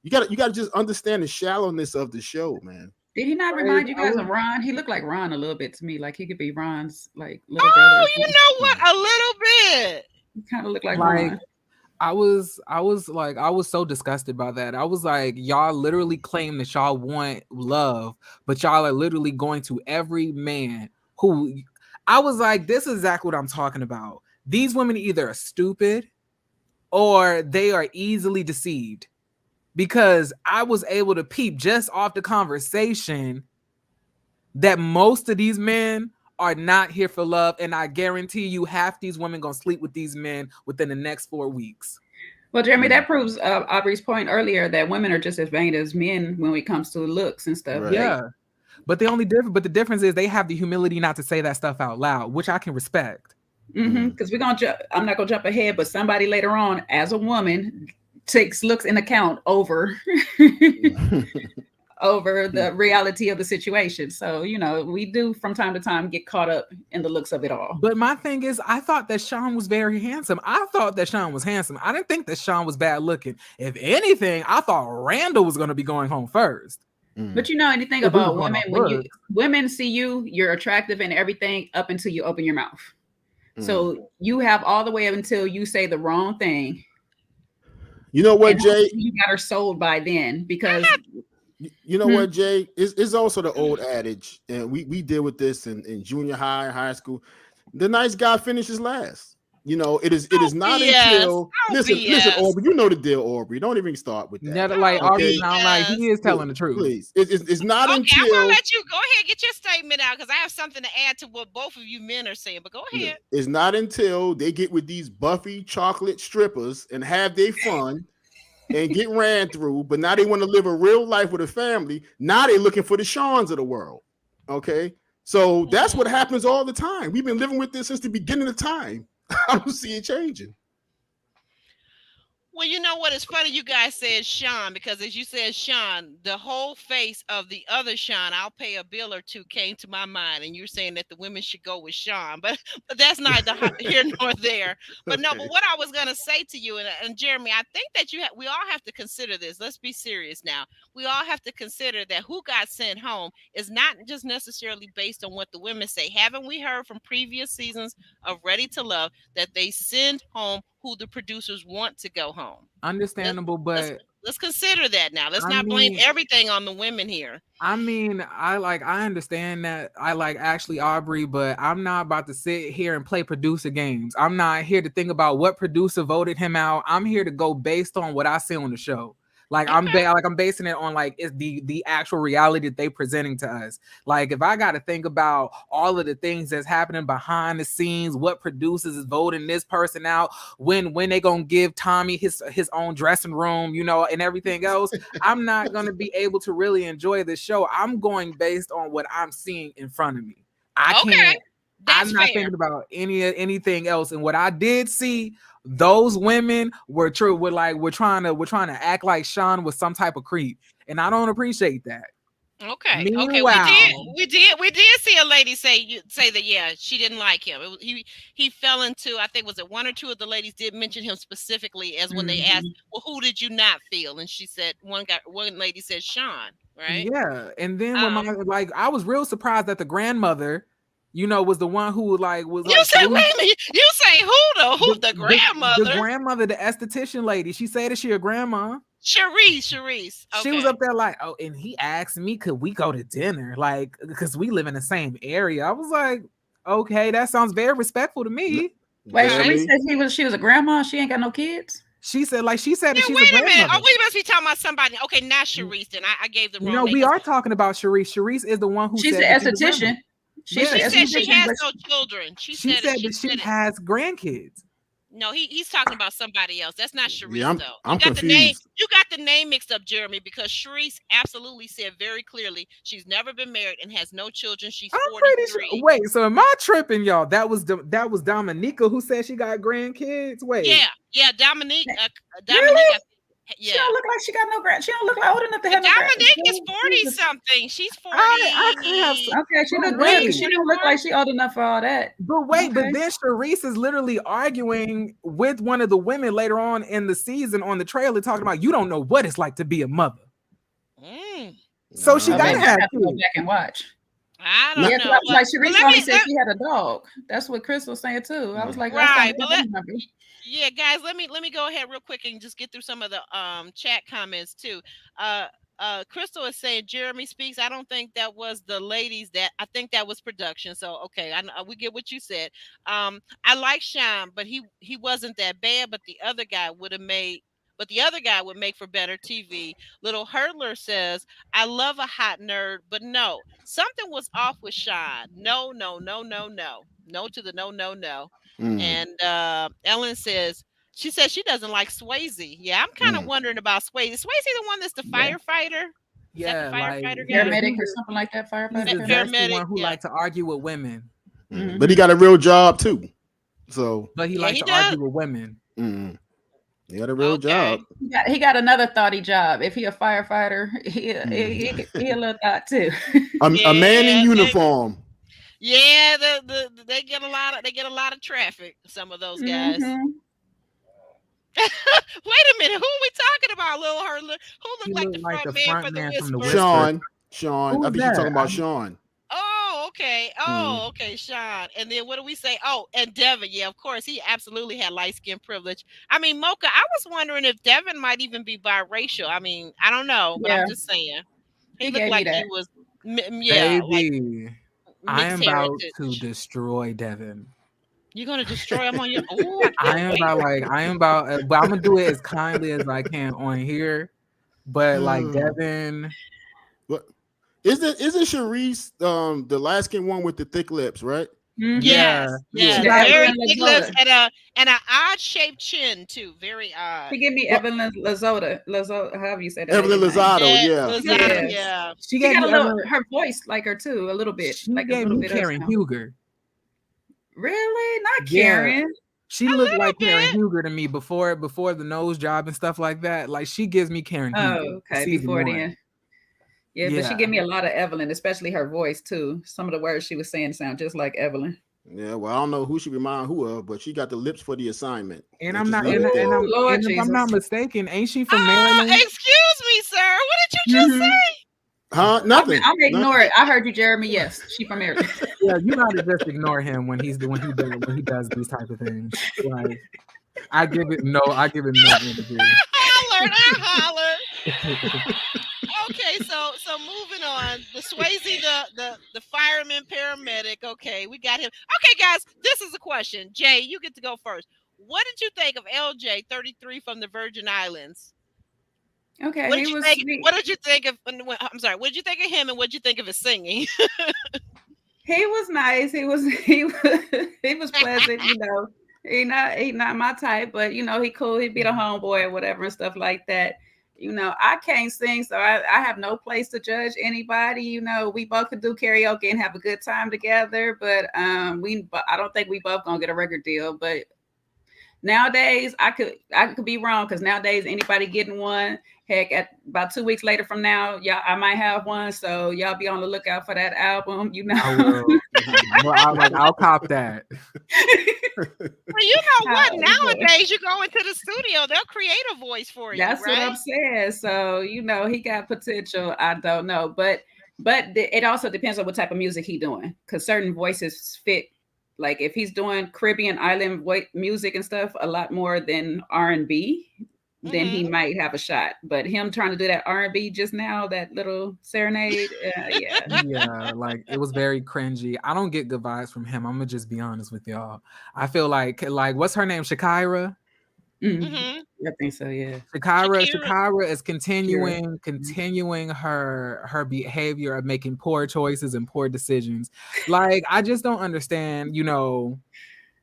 You got to just understand the shallowness of the show, man. Did he not remind you guys of Ron? He looked like Ron a little bit to me. Like he could be Ron's like little brother. Oh, you know what? A little bit. He kind of looked like Ron. I was so disgusted by that. I was like, y'all literally claim that y'all want love, but y'all are literally going to every man who. I was like, this is exactly what I'm talking about. These women either are stupid or they are easily deceived. Because I was able to peep just off the conversation that most of these men are not here for love. And I guarantee you half these women going to sleep with these men within the next 4 weeks. Well, Jeremy, that proves Aubrey's point earlier that women are just as vain as men when it comes to looks and stuff. Right. Yeah. But the difference is they have the humility not to say that stuff out loud, which I can respect. Because I'm not going to jump ahead, but somebody later on as a woman takes looks in account over the reality of the situation. So, we do from time to time get caught up in the looks of it all. But my thing is, I thought that Sean was very handsome. I thought that Sean was handsome. I didn't think that Sean was bad looking. If anything, I thought Randall was going to be going home first. But you know anything If we about were going women, off when looks. women see you, you're attractive and everything up until you open your mouth. So you have all the way up until you say the wrong thing. You know what, Jay? You got her sold by then because you know what, Jay? It's also the old adage, and we deal with this in junior high school. The nice guy finishes last. You know, it is not until listen, Aubrey, you know the deal, Aubrey. Don't even start with that. Never like Aubrey sound like he is telling the truth. Please, it's not until. I'm gonna let you go ahead, get your statement out because I have something to add to what both of you men are saying. But go ahead. It's not until they get with these Buffy chocolate strippers and have their fun and get ran through, but now they want to live a real life with a family. Now they're looking for the Shawns of the world. Okay, so that's what happens all the time. We've been living with this since the beginning of time. I don't see it changing. Well, you know what? It's funny you guys said Sean, because as you said Sean, the whole face of the other Sean, I'll pay a bill or two, came to my mind. And you're saying that the women should go with Sean, but that's neither here nor there. But no, but what I was going to say to you, and Jeremy, I think that we all have to consider this. Let's be serious now. We all have to consider that who got sent home is not just necessarily based on what the women say. Haven't we heard from previous seasons of Ready to Love that they send home who the producers want to go home? Understandable, but let's consider that now. Let's not blame everything on the women here. I mean, I understand that. I like Ashley Aubrey, but I'm not about to sit here and play producer games. I'm not here to think about what producer voted him out. I'm here to go based on what I see on the show. Like I'm basing it on like it's the actual reality that they presenting to us. Like if I got to think about all of the things that's happening behind the scenes, what producers is voting this person out, when they gonna give Tommy his own dressing room, you know, and everything else, I'm not gonna be able to really enjoy the show. I'm going based on what I'm seeing in front of me. I'm not thinking about anything else. And what I did see, those women were true. We're trying to act like Sean was some type of creep, and I don't appreciate that. Okay. Meanwhile, We did see a lady say that yeah, she didn't like him. He fell into, I think was it one or two of the ladies did mention him specifically as when they asked, well, who did you not feel? And she said one lady said Sean, right? Yeah, and then when I was real surprised that the grandmother, you know, was the one who was you say, wait a minute, you say who the grandmother? The grandmother, the esthetician lady. She said that she a grandma. Sharice. Okay. She was up there like, oh, and he asked me, could we go to dinner? Like, because we live in the same area. I was like, okay, that sounds very respectful to me. Wait, Sharice said she was a grandma. She ain't got no kids. She said that she's a grandmother. Wait a minute. Oh, we must be talking about somebody. Okay, not Sharice. Then I gave the wrong. No, we are talking about Sharice. Sharice is the one who she's the esthetician. She said she has no children. She said that she has grandkids. No, he's talking about somebody else. That's not Sharice, yeah, though. I'm confused. You got the name mixed up, Jeremy, because Sharice absolutely said very clearly she's never been married and has no children. She's 43. Pretty sure. Wait, so am I tripping, y'all? That was Dominica who said she got grandkids. Wait, yeah, Dominique. Really? Yeah. She don't look like she got no grand. She don't look like old enough to have no Dominique is 40 something. She's 40. Okay, she look great. She don't look like she old enough for all that. But wait, but then Sharice is literally arguing with one of the women later on in the season on the trailer, talking about you don't know what it's like to be a mother. So she gotta have to go back and watch. I don't know. Like Sharice only said she had a dog. That's what Chris was saying too. I was like, right. Yeah, guys, let me go ahead real quick and just get through some of the chat comments too. Crystal is saying Jeremy speaks. I don't think that was the ladies. I think that was production. So okay, we get what you said. I like Sean, but he wasn't that bad. But the other guy would make for better TV. Little Hurdler says, I love a hot nerd, but no, something was off with Sean. No. No to the no. And Ellen says, she says she doesn't like Swayze. Yeah, I'm kind of wondering about Swayze. Is Swayze the one that's the firefighter? Yeah, like paramedic or something like that. Firefighter. He's the one who likes to argue with women. But he got a real job too. So, but he likes to argue with women. He got a real job. He got another thoughty job. If he a firefighter, he a little thought too. A man in uniform. Yeah, they get a lot of traffic. Some of those guys. Wait a minute. Who are we talking about, Lil Hurler? Who He looked like the looked like front the man front for the man from the Whispers? Whispers. Sean. I Who's think you're talking that? about Sean. Oh, okay. Mm. Oh, okay, Sean. And then what do we say? Oh, and Devin. Yeah, of course. He absolutely had light skin privilege. I mean, Mocha, I was wondering if Devin might even be biracial. I mean, I don't know, but I'm Yeah, just saying. He he looked gave me like he that. was, yeah, like Baby, I am mixed about to heritage. destroy Devin. You're going to destroy him on your. Oh, I can't wait. But I'm gonna do it as kindly as I can on here. But like Devin, What isn't Sharice the light skin one with the thick lips, right? Mhm. yeah, Yes, Yeah. yes. The Very Evelyn thick lips Lazota. and an odd shaped chin too. Very odd. She gave me What Evelyn Lazota. Lazota, however you say that Evelyn lady's name. Lozado, Yeah, yeah. Lozada, Yes. yeah. she She gave got a you little Evelyn. her voice like her too, a little bit. She Like a gave little me bit of Karen sound. Huger. Really? Not Yeah, Karen. she A looked little like Karen bit. Huger to me before the nose job and stuff like that. Like she gives me Karen Oh, Huger okay. season Before 1. then. Yeah, but she Yeah, gave me a lot of Evelyn, especially her voice too. Some of the words she was saying sound just like Evelyn. Yeah, well, I don't know who she remind who of, but she got the lips for the assignment. and Let's I'm just not leave it there. Ooh, Lord and if I'm not Jesus. mistaken, ain't she from Maryland? Excuse me, sir. What did you just Mhm. say? Huh? Nothing. I'm Nothing. ignore it. I heard you, Jeremy. Yes, she from Maryland. Yeah, you gotta just ignore him when he does these type of things. Like I give it no energy. I hollered. Okay, so moving on. The Swayze, the fireman paramedic. Okay, we got him. Okay, guys, this is a question. Jay, you get to go first. What did you think of LJ 33 from the Virgin Islands? Okay, What he did you was think? sweet. What did you think of? I'm sorry. What did you think of him, and what did you think of his singing? He was nice. He was he was pleasant. You know, he not my type, but you know he cool. He'd be the homeboy or whatever and stuff like that. You know, I can't sing, so I have no place to judge anybody. You know, we both could do karaoke and have a good time together, but I don't think we both gonna get a record deal. But nowadays, I could be wrong because nowadays anybody getting one. Heck, at about 2 weeks later from now, y'all I might have one. So y'all be on the lookout for that album. You I know. will. Well, I'll cop that. Well, you know what? Okay. Nowadays, you go into the studio, they'll create a voice for you, That's what right? I'm saying. So you know he got potential. I don't know, but it also depends on what type of music he doing because certain voices fit. Like if he's doing Caribbean island music and stuff a lot more than R&B, then he might have a shot. But him trying to do that R&B just now, that little serenade, yeah. Yeah, like it was very cringy. I don't get good vibes from him. I'm gonna just be honest with y'all. I feel like what's her name? Shakira. Mm-hmm. I think so. Yeah. Shakira is continuing Mm-hmm. her behavior of making poor choices and poor decisions. Like I just don't understand,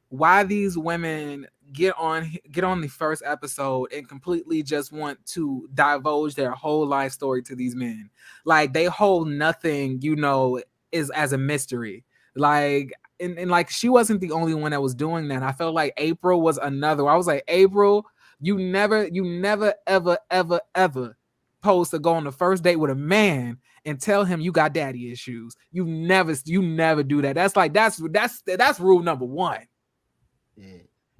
why these women get on the first episode and completely just want to divulge their whole life story to these men. Like they hold nothing, is as a mystery. Like and like she wasn't the only one that was doing that. I felt like April was another. I was like, April, you never ever supposed to go on the first date with a man and tell him you got daddy issues. You never do that. That's rule number 1.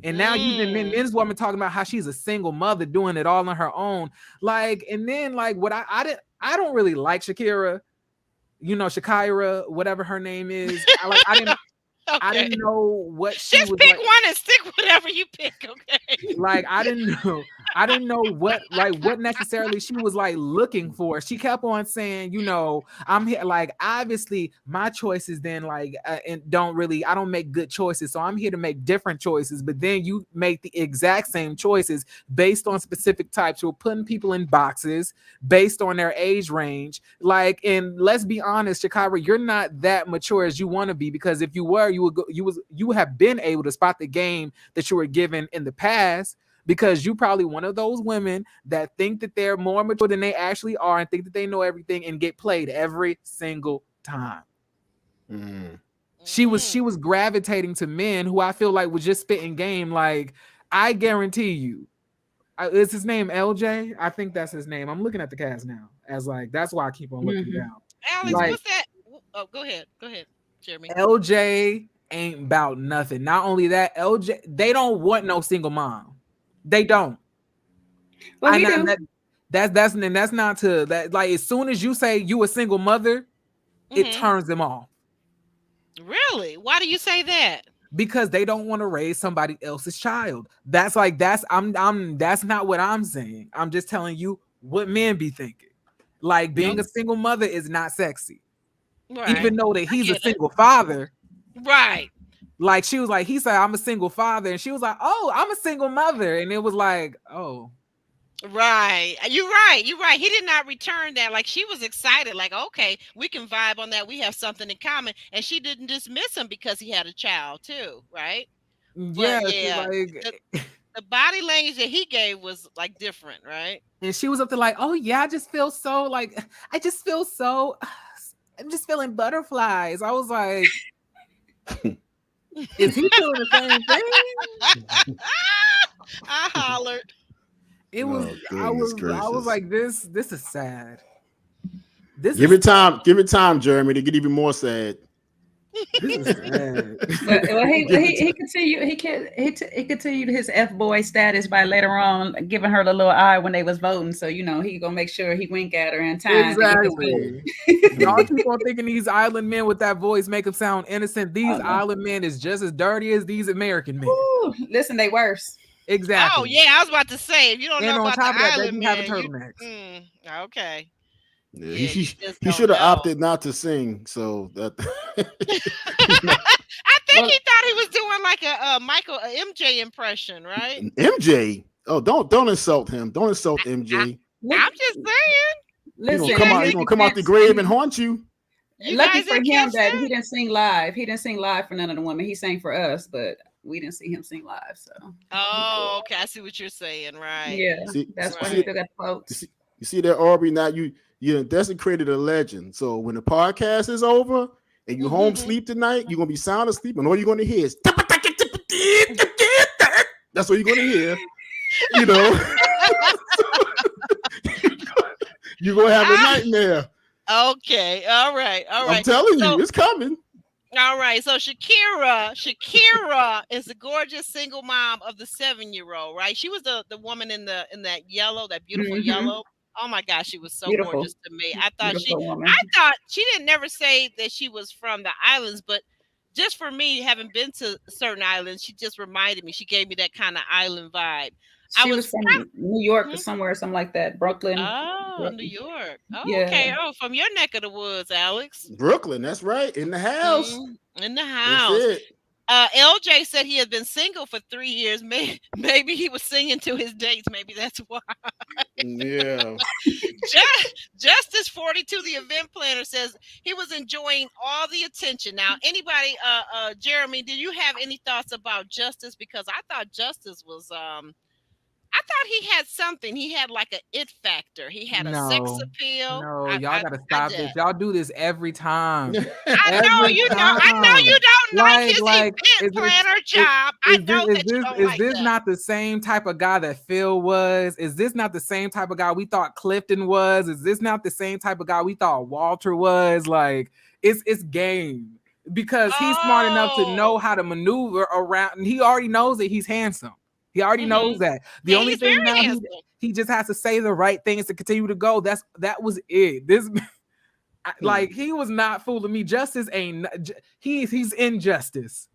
And now then this woman talking about how she's a single mother doing it all on her own. Like, and then like what I don't really like Shakira, Shakira, whatever her name is. I didn't know what she Just was pick like. one and stick whatever you pick, okay? Like I didn't know what necessarily she was like looking for. She kept on saying, I'm here. Like obviously my choices then and I don't make good choices, so I'm here to make different choices. But then you make the exact same choices based on specific types. You're putting people in boxes based on their age range. Like, and let's be honest, Shakira, you're not that mature as you want to be, because if you were, you have been able to spot the game that you were given in the past, because you probably one of those women that think that they're more mature than they actually are and think that they know everything and get played every single time. She was gravitating to men who I feel like was just spitting game. Like I guarantee you, is his name LJ? I think that's his name. I'm looking at the cast now as like that's why I keep on looking down. Alex, what's that? Oh, go ahead, Jeremy. LJ ain't about nothing. Not only that, LJ, they don't want no single mom. They don't. Well, he do. That's not to that. Like as soon as you say you a single mother, it turns them off. Really? Why do you say that? Because they don't want to raise somebody else's child. That's not what I'm saying. I'm just telling you what men be thinking. Like being a single mother is not sexy. Right. Even though that he's a single father. Right. Like she was like, he said, I'm a single father. And she was like, oh, I'm a single mother. And it was like, oh. Right. You're right. You're right. He did not return that. Like she was excited. Like, okay, we can vibe on that. We have something in common. And she didn't dismiss him because he had a child too. Right. Yeah. But, yeah. Like, the body language that he gave was like different. Right. And she was up there like, oh yeah, I'm just feeling butterflies. I was like, is he feeling the same thing? I hollered. It was. I was like, this is sad. Give it time, Jeremy, to get even more sad. This is sad. Well, he continued his F-boy status by later on giving her the little eye when they was voting. So he gonna make sure he wink at her in time. Exactly. Y'all keep on thinking these island men with that voice make them sound innocent. These island men is just as dirty as these American men. Ooh, listen, they worse. Exactly. Oh yeah, I was about to say if you don't know about the island man, have a turtleneck. Okay. Yeah, he should have opted not to sing. So that I think he thought he was doing like a MJ impression, right? MJ. Oh, don't insult him. Don't insult MJ. I'm just saying. Listen, he's gonna come out the grave and haunt you. Lucky for him that he didn't sing live. He didn't sing live for none of the women. He sang for us, but we didn't see him sing live. So. Oh, okay. I see what you're saying. Right. Yeah. That's why he still got quotes. You see that, Aubrey? Now you desecrated a legend. So when the podcast is over and you home sleep tonight, you're gonna be sound asleep, and all you're gonna hear is that's what you're gonna hear. You're gonna have a nightmare. Okay. All right. I'm telling you, it's coming. All right. So Shakira is the gorgeous single mom of the 7-year-old, right? She was the woman in that yellow, that beautiful yellow. Oh my gosh, she was so gorgeous to me. I thought she didn't never say that she was from the islands, but just for me, having been to certain islands, she just reminded me. She gave me that kind of island vibe. She was from New York or somewhere, something like that. Brooklyn. Oh, New York. Oh, yeah. Okay. Oh, from your neck of the woods, Alex. Brooklyn, that's right. In the house. In the house. That's it. LJ said he had been single for 3 years. Maybe he was singing to his dates. Maybe that's why. Yeah. Justice 42, the event planner, says he was enjoying all the attention. Now, anybody, Jeremy, do you have any thoughts about Justice? Because I thought Justice was I thought he had something. He had like an it factor. He had a sex appeal. No, y'all gotta stop this. Y'all do this every time. I know you don't like his event planner job. I know that you don't like that. Is this not the same type of guy that Phil was? Is this not the same type of guy we thought Clifton was? Is this not the same type of guy we thought Walter was? Like, it's game. Because he's smart enough to know how to maneuver around, and he already knows that he's handsome. He already knows that. The only thing now he just has to say the right things to continue to go. That was it. This like he was not fooling me. Justice ain't he's injustice.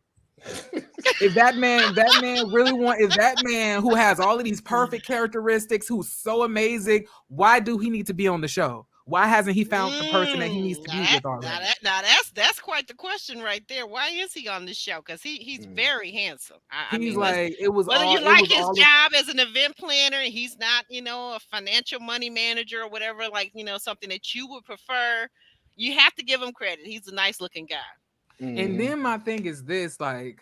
If that man is that man who has all of these perfect characteristics, who's so amazing, why do he need to be on the show? Why hasn't he found the person that he needs to be with already? That's quite the question right there. Why is he on this show? Because he's very handsome. I mean, like it was. Whether you like his job as an event planner, and he's not, a financial money manager or whatever, like something that you would prefer. You have to give him credit. He's a nice looking guy. And then my thing is this, like,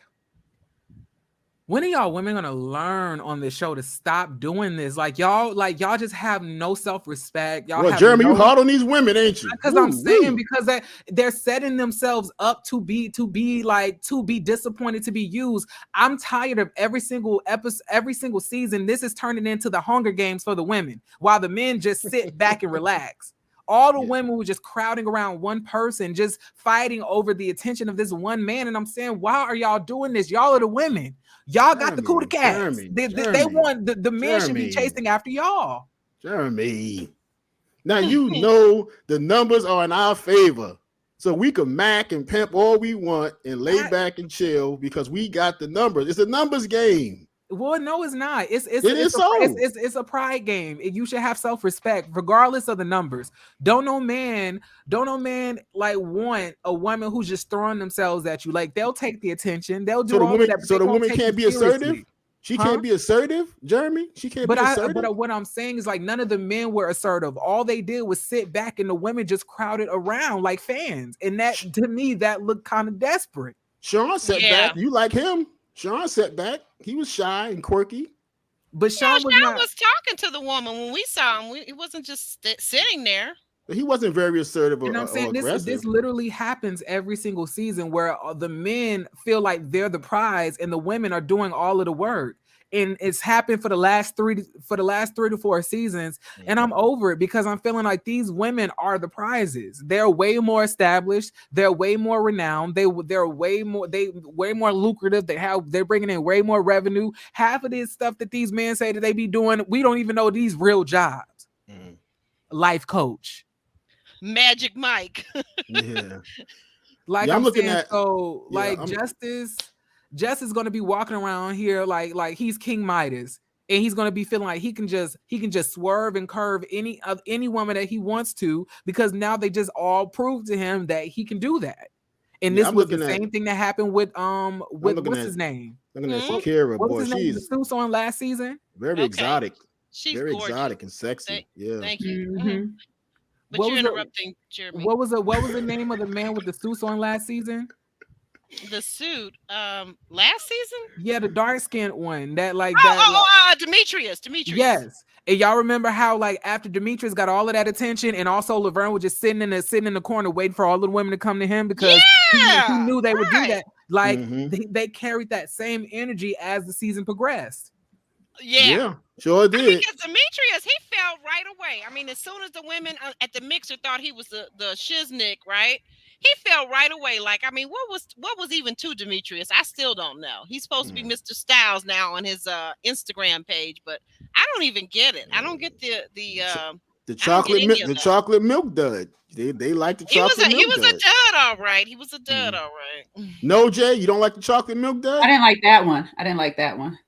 when are y'all women gonna learn on this show to stop doing this? Like y'all just have no self-respect. Y'all Jeremy, you hard on these women, ain't you? Because I'm saying because they're setting themselves up to be disappointed, to be used. I'm tired of every single episode, every single season. This is turning into the Hunger Games for the women, while the men just sit back and relax. All the women were just crowding around one person, just fighting over the attention of this one man. And I'm saying, why are y'all doing this? Y'all are the women. Y'all got the coup de cats. They want the men should be chasing after y'all. Jeremy. Now you know the numbers are in our favor. So we can mac and pimp all we want and lay back and chill because we got the numbers. It's a numbers game. Well, no, it's not. It's a pride game. You should have self-respect, regardless of the numbers. Don't no man like want a woman who's just throwing themselves at you. Like they'll take the attention. They'll do all of that. So the woman can't be assertive. She can't be assertive, Jeremy. She can't be assertive. But what I'm saying is like none of the men were assertive. All they did was sit back and the women just crowded around like fans. And that to me, that looked kind of desperate. Sean sat back. You like him. Sean sat back. He was shy and quirky. But Sean was talking to the woman when we saw him. He wasn't just sitting there. He wasn't very assertive or, I'm saying aggressive. This literally happens every single season where the men feel like they're the prize and the women are doing all of the work. And it's happened for the last 3 to 4 seasons, and I'm over it because I'm feeling like these women are the prizes. They're way more established. They're way more renowned. They're way more lucrative. They're bringing in way more revenue. Half of this stuff that these men say that they be doing, we don't even know these real jobs. Life coach, Magic Mike. Like I'm looking saying, so like Justice is going to be walking around here like he's King Midas, and he's going to be feeling like he can just swerve and curve any woman that he wants to because now they just all prove to him that he can do that. And this was the same thing that happened with what's his name? Looking at Shakira, boy, she's the suits on last season. Very exotic. She's very gorgeous. Exotic and sexy. Thank you. But you're interrupting, Jeremy. What was the name of the man with the suits on last season? The suit last season? Yeah, the dark-skinned one. Demetrius. Yes. And y'all remember how like after Demetrius got all of that attention and also Laverne was just sitting in the corner waiting for all the women to come to him because he knew they would do that. Like they carried that same energy as the season progressed. Yeah, sure did. Because Demetrius, he fell right away. I mean, as soon as the women at the mixer thought he was the shiznick, right? He fell right away. Like, I mean, what was even to Demetrius? I still don't know. He's supposed to be Mr. Styles now on his Instagram page, but I don't even get it. I don't get the chocolate milk dud. They like the chocolate milk dud. He was a dud, all right. He was a dud, all right. No, Jay, you don't like the chocolate milk dud? I didn't like that one.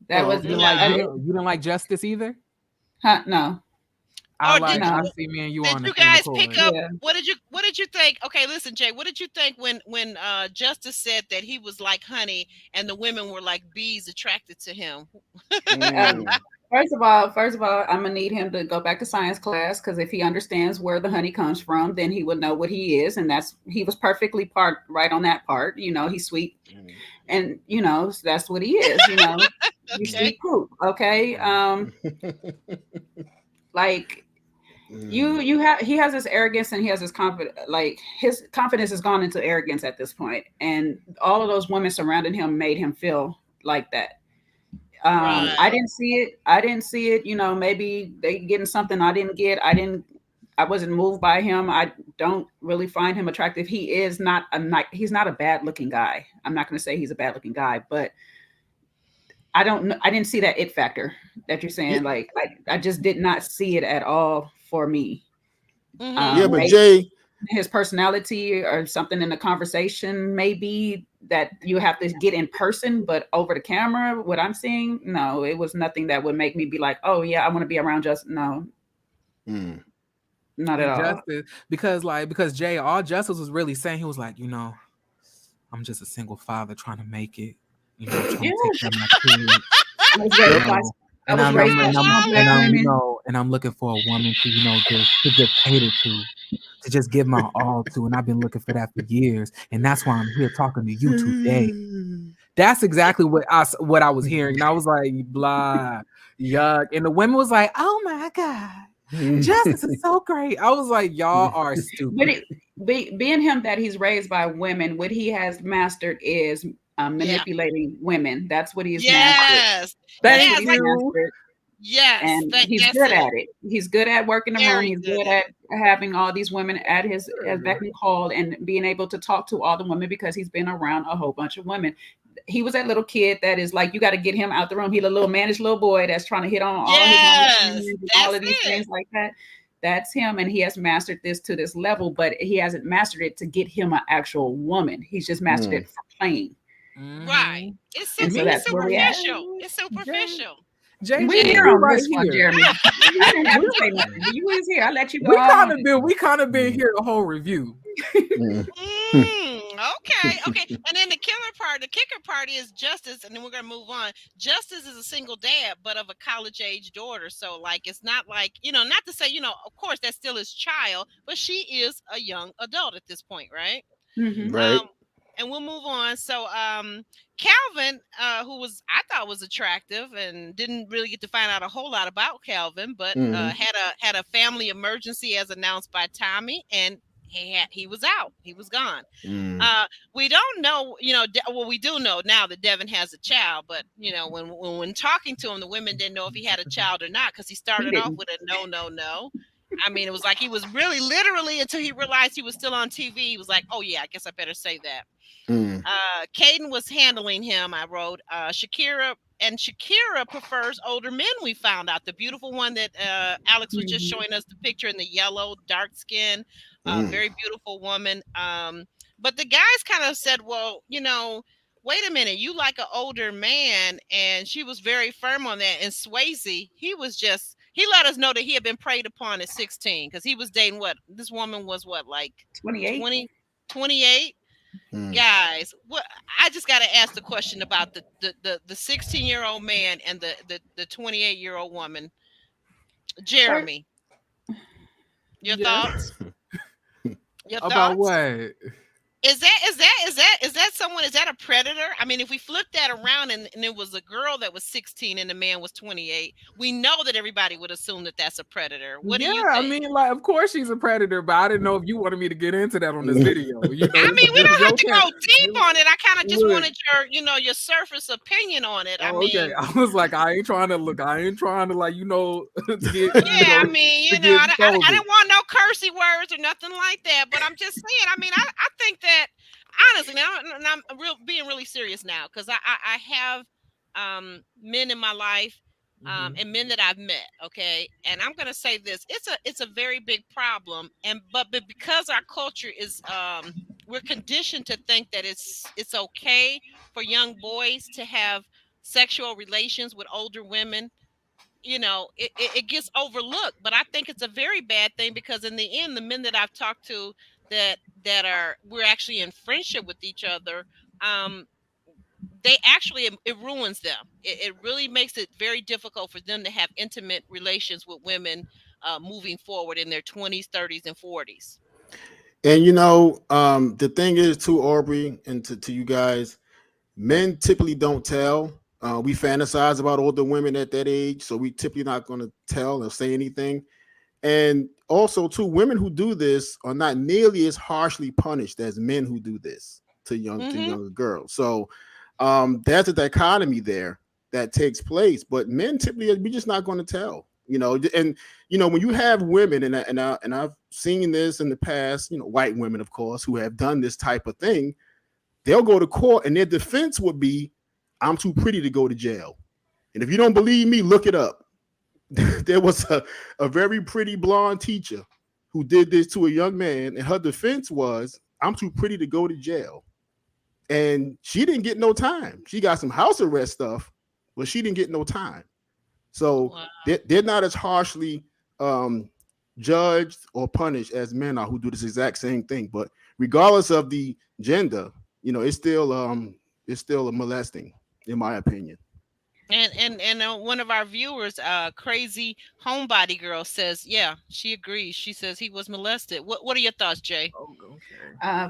That was you didn't like Justice either? Huh? No. I see me and you on. Did you guys pick up? Yeah. What did you think? Okay, listen, Jay. What did you think when Justice said that he was like honey and the women were like bees attracted to him? First of all, I'm gonna need him to go back to science class because if he understands where the honey comes from, then he would know what he is, and he was perfectly right on that part. You know, he's sweet, and that's what he is. You know, you sweet poop. Okay, like. He has this arrogance and he has this confidence. Like his confidence has gone into arrogance at this point, and all of those women surrounding him made him feel like that. Right. I didn't see it. You know, maybe they getting something I didn't get. I wasn't moved by him. I don't really find him attractive. He's not a bad looking guy. I'm not going to say he's a bad looking guy, but I didn't see that it factor that you're saying. Like I just did not see it at all for me. But Jay, his personality or something in the conversation, maybe that you have to get in person, but over the camera, what I'm seeing, no, it was nothing that would make me be like, oh yeah, I want to be around Justice. No, not at all. Because Jay, all Justice was really saying, he was like, I'm just a single father trying to make it, trying to take care of my kids. And I'm looking for a woman to just cater to just give my all to, and I've been looking for that for years, and that's why I'm here talking to you today. That's exactly what I was hearing, and I was like, blah, yuck, and the women was like, oh my god, Justice is so great. I was like, y'all are stupid. But being him that he's raised by women, what he has mastered is manipulating women. That's what he's mastered. Thank you. Yes, and he's that's good it. at it. He's good at working the room. Very He's good good at having all these women at his beck and call, and being able to talk to all the women because he's been around a whole bunch of women. He was that little kid that is like, you got to get him out the room. He's a little managed little boy that's trying to hit on all his Yes, and all that's of these it. things like that. That's him, and he has mastered this to this level, but he hasn't mastered it to get him an actual woman. He's just mastered it for playing. Right. It's And so super, that's where we at. superficial. It's superficial. JJ, We here you on right this one, here. Jeremy. I didn't have to say nothing. You was here. I let you go. We all on kind of been here the whole review. Okay. And then the kicker part is Justice, and then we're gonna move on. Justice is a single dad, but of a college age daughter. So like, it's not like, not to say, of course that's still his child, but she is a young adult at this point, right? Mhm. Right. And we'll move on. So Calvin, who I thought was attractive, and didn't really get to find out a whole lot about Calvin, but had a family emergency as announced by Tommy, and he was out. He was gone. We don't know, well, we do know now that Devin has a child, but when talking to him, the women didn't know if he had a child or not, because he started off with a no. I mean, it was like he was really literally, until he realized he was still on TV. He was like, oh yeah, I guess I better say that. Caden was handling him, I wrote. Shakira prefers older men, we found out. The beautiful one that Alex was just showing us the picture in the yellow, dark skin, very beautiful woman. But the guys kind of said, well, wait a minute, you like an older man, and she was very firm on that. And Swayze, he let us know that he had been preyed upon at 16, because he was dating this woman was like 28. 28. Guys, I just got to ask the question about the 16-year-old man and the 28-year-old woman. Jeremy, your thoughts? Your About thoughts? what? Is that someone? Is that a predator? I mean, if we flip that around and it was a girl that was 16 and the man was 28, we know that everybody would assume that that's a predator. What do you think? I mean, like, of course she's a predator, but I didn't know if you wanted me to get into that on this video. I mean, we don't have to go deep on it. I kind of just wanted your surface opinion on it. I mean, okay. I was like, I ain't trying to get, I mean, I didn't want no cursey words or nothing like that, but I'm just saying, I mean, I think that, honestly, now, and I'm being really serious now, because I have men in my life, and men that I've met, okay, and I'm gonna say this: it's a very big problem, but because our culture is we're conditioned to think that it's okay for young boys to have sexual relations with older women. It gets overlooked, but I think it's a very bad thing, because in the end, the men that I've talked to we're actually in friendship with each other, they actually, it ruins them. It really makes it very difficult for them to have intimate relations with women moving forward in their 20s, 30s, and 40s. And the thing is, too, Aubrey, and to you guys, men typically don't tell. We fantasize about older women at that age, so we typically not going to tell or say anything. And also, too, women who do this are not nearly as harshly punished as men who do this to younger girls. So there's a dichotomy there that takes place. But men typically, we're just not going to tell. And when you have women, and I've seen this in the past, white women, of course, who have done this type of thing, they'll go to court, and their defense would be, "I'm too pretty to go to jail." And if you don't believe me, look it up. There was a very pretty blonde teacher who did this to a young man, and her defense was, "I'm too pretty to go to jail." And she didn't get no time. She got some house arrest stuff, but she didn't get no time. So they're not as harshly judged or punished as men are who do this exact same thing. But regardless of the gender, it's still a molesting, in my opinion. And one of our viewers, Crazy Homebody Girl, says, yeah, she agrees. She says he was molested. What are your thoughts, Jay?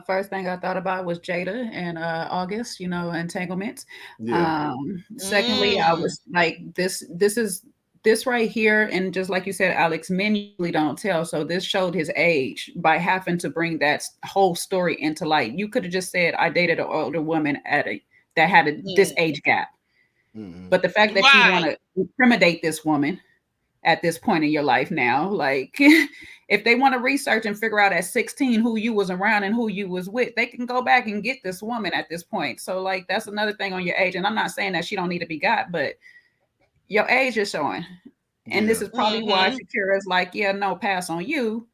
First thing I thought about was Jada and August, entanglements. Yeah. Secondly, I was like, this right here, and just like you said, Alex, men usually don't tell. So this showed his age by having to bring that whole story into light. You could have just said, I dated an older woman that had this age gap. But the fact that you want to incriminate this woman at this point in your life now, like if they want to research and figure out at 16 who you was around and who you was with, they can go back and get this woman at this point. So like that's another thing on your age. And I'm not saying that she don't need to be got, but your age is showing. And this is probably why Shakira is like, yeah, no, pass on you.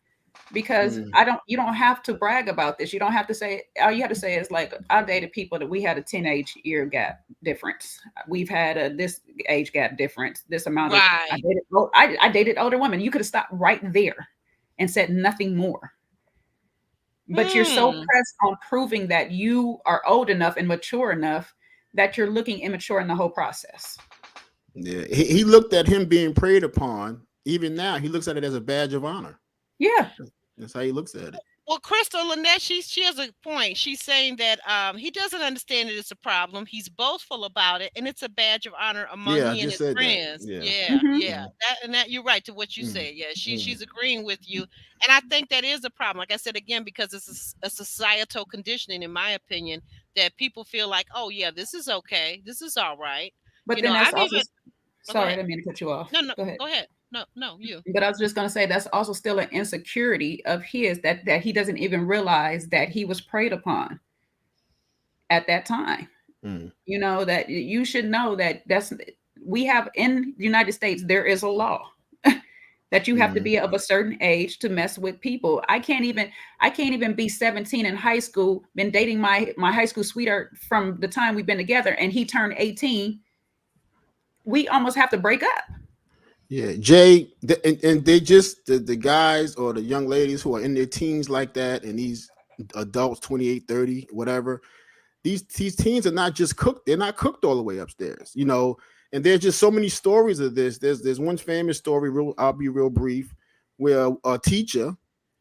Because you don't have to brag about this. You don't have to say, all you have to say is like, I dated people that we had a 10 year gap difference. We've had this age gap difference, this amount of, I dated older women. You could have stopped right there and said nothing more. But you're so pressed on proving that you are old enough and mature enough that you're looking immature in the whole process. Yeah, he looked at him being preyed upon. Even now, he looks at it as a badge of honor. Yeah. That's how he looks at it. Well, Crystal Lynette, she has a point. She's saying that he doesn't understand that it's a problem. He's boastful about it, and it's a badge of honor among he and his friends. That you're right to what you said. Yeah, she's agreeing with you, and I think that is a problem. Like I said again, because it's a societal conditioning, in my opinion, that people feel like, oh yeah, this is okay, this is all right. But then that's also. Sorry, I didn't mean to cut you off. No, go ahead. No, you. But I was just going to say that's also still an insecurity of his that he doesn't even realize that he was preyed upon at that time. You know, that you should know that we have in the United States, there is a law that you have to be of a certain age to mess with people. I can't even be 17 in high school, been dating my high school sweetheart from the time we've been together, and he turned 18. We almost have to break up. Yeah, Jay, and they just the guys or the young ladies who are in their teens like that, and these adults 28, 30, whatever, these teens are not just cooked, they're not cooked all the way upstairs, you know. And there's just so many stories of this. There's one famous story, I'll be real brief, where a teacher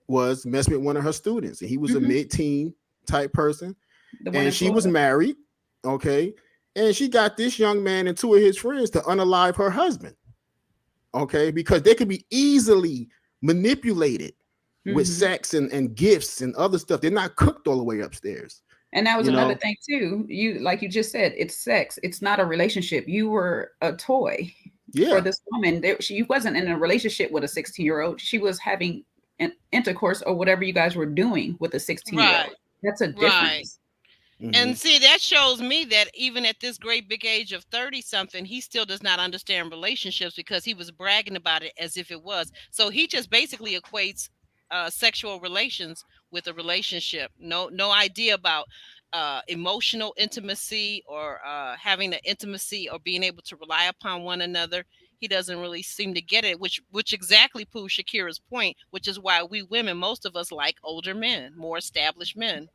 was messing with one of her students, and he was a mid-teen type person, and she was married, okay, and she got this young man and two of his friends to unalive her husband. Okay, because they could be easily manipulated with sex and gifts and other stuff. They're not cooked all the way upstairs. And that was another thing too. Like you just said, it's sex. It's not a relationship. You were a toy for this woman. She wasn't in a relationship with a 16-year-old. She was having an intercourse or whatever you guys were doing with a 16-year-old. That's a difference. And see, that shows me that even at this great big age of 30-something, he still does not understand relationships because he was bragging about it as if it was. So he just basically equates sexual relations with a relationship. No idea about emotional intimacy or having an intimacy or being able to rely upon one another. He doesn't really seem to get it, which exactly proves Shakira's point, which is why we women, most of us like older men, more established men.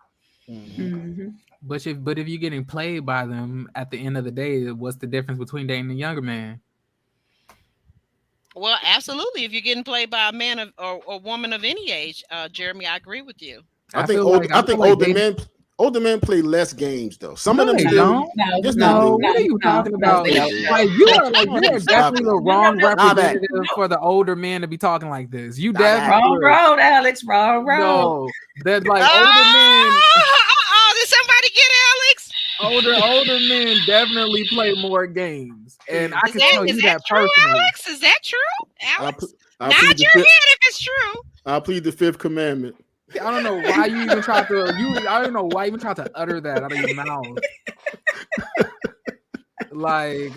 But if you're getting played by them at the end of the day, what's the difference between dating a younger man? Well, absolutely. If you're getting played by a man or woman of any age, Jeremy, I agree with you. I think older men play less games though. Some of them don't. No. What are you talking about? Like you are definitely the wrong representative for the older man to be talking like this. You definitely wrong road, Alex. Wrong road. No, that's like older men. Did somebody get Alex? Older men definitely play more games, and I can tell you that personally. Alex, is that true, Alex? Nod your head if it's true. I'll plead the fifth commandment. I don't know why you even tried to. I don't know why you even tried to utter that out of your mouth. And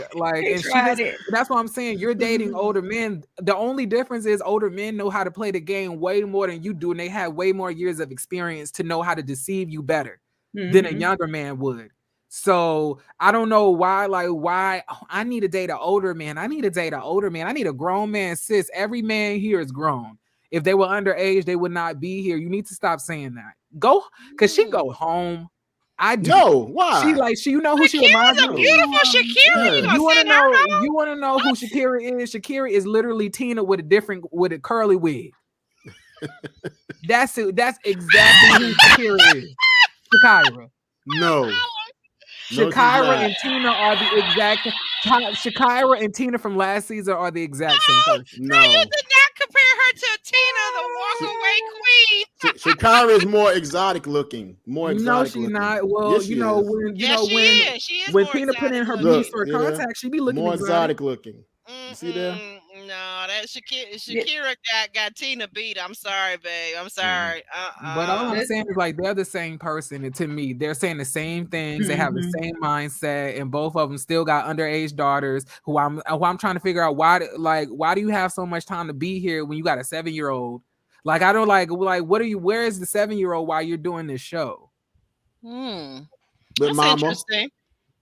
that's what I'm saying. You're dating older men. The only difference is older men know how to play the game way more than you do, and they have way more years of experience to know how to deceive you better than a younger man would. So I don't know why I need to date an older man. I need to date an older man. I need a grown man. Sis, every man here is grown. If they were underage, they would not be here. You need to stop saying that. Go, because she go home. I do. No, why? You know who she reminds me of? Beautiful Shakira. You want to know who Shakira is? Shakira is literally Tina with a curly wig. That's it. That's exactly who Shakira is. Shakira. No. Shakira and Tina are the exact. Shakira and Tina from last season are the exact same person. No, you did not compare her to the walk-away queen. Shakira is more exotic looking. More exotic. No, she's looking. not. Well, yes, you know when She is when more Tina put in exotic her looking. beats for Look, contact, she be looking more exotic. looking. You see there? No, that Shakira got Tina beat. I'm sorry, babe. I'm sorry. But all I'm saying is like they're the same person, and to me, they're saying the same things. They have the same mindset, and both of them still got underage daughters. Who I'm trying to figure out why do you have so much time to be here when you got a 7-year-old? Like I don't like what are you? Where is the 7-year-old while you're doing this show? But That's mama. interesting.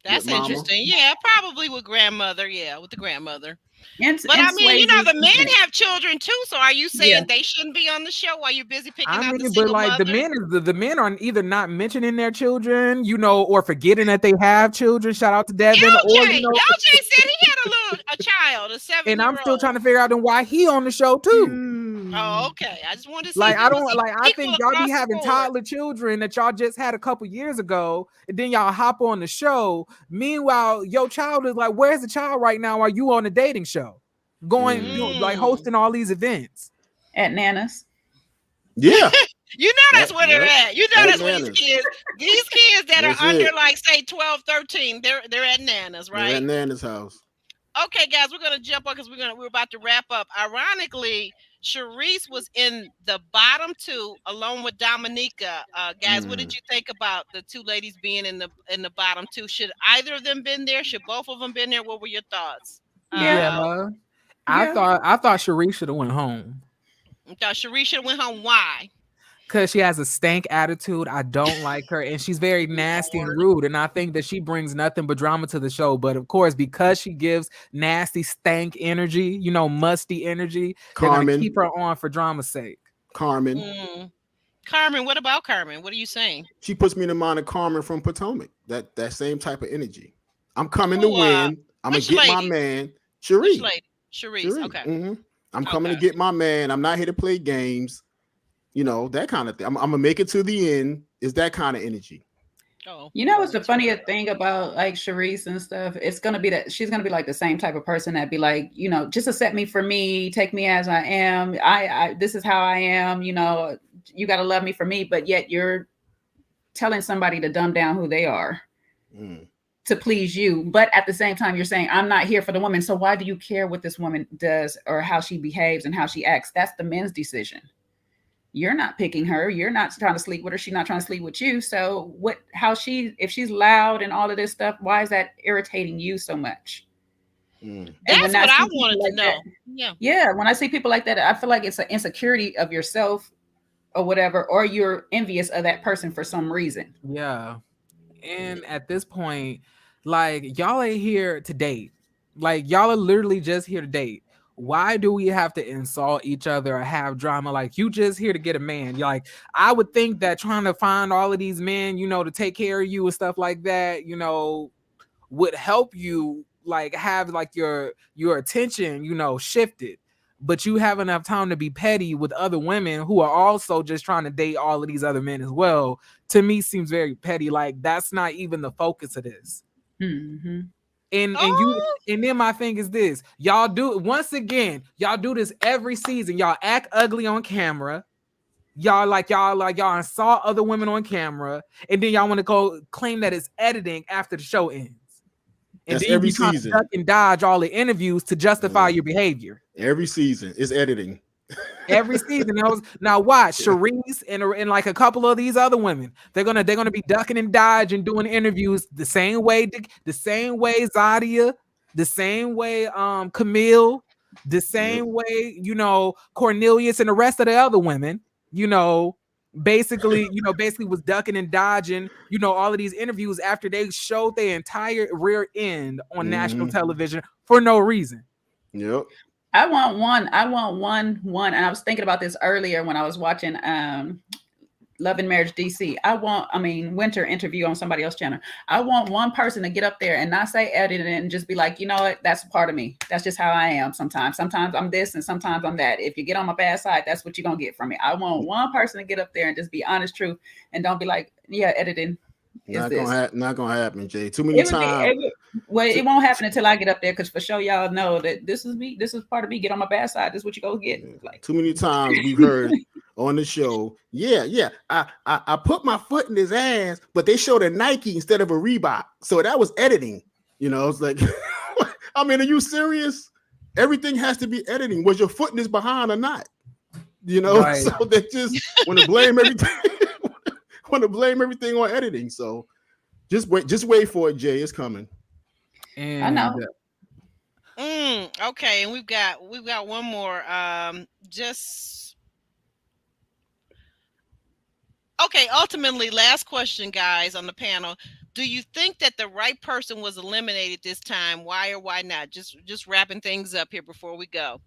That's interesting. Yeah, probably with grandmother. Yeah, with the grandmother. But I mean, you know, the men have children too. So are you saying they shouldn't be on the show while you're busy picking out the single mother? The men are either not mentioning their children, you know, or forgetting that they have children. Shout out to Devin. LJ, or, you know, LJ said he had a child, a 7-year-old. And I'm still trying to figure out why he on the show too. Oh, okay. I just wanted to see. Like I think y'all be having toddler children that y'all just had a couple years ago, and then y'all hop on the show. Meanwhile, your child is like, where's the child right now? Are you on a dating show, going like hosting all these events at Nana's? Yeah. You know that's where they're at. You know that's where these kids that are under like say 12, 13, they're at Nana's, right? They're at Nana's house. Okay, guys, we're gonna jump on because we're about to wrap up. Ironically, Sharice was in the bottom two along with Dominica. Guys, what did you think about the two ladies being in the bottom two? Should either of them been there? Should both of them been there? What were your thoughts? I thought Sharice should have went home. I thought Sharice should have went home. Why? Because she has a stank attitude. I don't like her, and she's very nasty and rude. And I think that she brings nothing but drama to the show. But of course, because she gives nasty, stank energy, you know, musty energy, they're gonna keep her on for drama's sake. Carmen, what about Carmen? What are you saying? She puts me in the mind of Carmen from Potomac. That same type of energy. I'm coming to win. I'm gonna get my man, Sharice. Sharice. Okay. I'm coming to get my man. I'm not here to play games. You know, that kind of thing. I'm gonna make it to the end. Is that kind of energy? Oh, you know what's the funniest thing about like Sharice and stuff? It's gonna be that she's gonna be like the same type of person that be like, you know, just accept me for me, take me as I am. I this is how I am. You know, you gotta love me for me. But yet you're telling somebody to dumb down who they are to please you. But at the same time, you're saying I'm not here for the woman. So why do you care what this woman does or how she behaves and how she acts? That's the men's decision. You're not picking her. You're not trying to sleep with her. She's not trying to sleep with you. So if she's loud and all of this stuff, why is that irritating you so much? That's what I wanted to know. Yeah. When I see people like that, I feel like it's an insecurity of yourself or whatever, or you're envious of that person for some reason. Yeah. And at this point, like y'all ain't here to date. Like y'all are literally just here to date. Why do we have to insult each other or have drama? Like you just here to get a man. You're like, I would think that trying to find all of these men, you know, to take care of you and stuff like that, you know, would help you like have like your attention, you know, shifted. But you have enough time to be petty with other women who are also just trying to date all of these other men as well. To me, seems very petty. Like that's not even the focus of this. Mm-hmm. And then my thing is this: y'all do this every season. Y'all act ugly on camera. Y'all saw other women on camera, and then y'all want to go claim that it's editing after the show ends. And that's then every you try season. to duck and dodge all the interviews to justify your behavior. Every season is editing. Every season. Now watch Sharice and like a couple of these other women. They're gonna be ducking and dodging, doing interviews the same way Zadia, the same way Camille, the same way, you know, Cornelius and the rest of the other women, you know, basically was ducking and dodging, you know, all of these interviews after they showed their entire rear end on national television for no reason. Yep. I want one, and I was thinking about this earlier when I was watching Love and Marriage DC. Winter interview on somebody else's channel. I want one person to get up there and not say editing and just be like, you know what, that's a part of me. That's just how I am sometimes. Sometimes I'm this and sometimes I'm that. If you get on my bad side, that's what you're going to get from me. I want one person to get up there and just be honest, truth, and don't be like, yeah, editing. Is this? Not gonna happen, Jay. Too many times. It won't happen until I get up there, because for sure y'all know that this is me. This is part of me. Get on my bad side. This is what you go get. Like, too many times we've heard on the show. Yeah. I put my foot in his ass, but they showed a Nike instead of a Reebok. So that was editing. It's like, I mean, are you serious? Everything has to be editing. Was your foot in his behind or not? Right. So they just want to blame everything. Want to blame everything on editing. So just wait for it, Jay. It's coming. And I know. Okay, and we've got one more. Okay. Ultimately, last question, guys, on the panel. Do you think that the right person was eliminated this time? Why or why not? Just wrapping things up here before we go.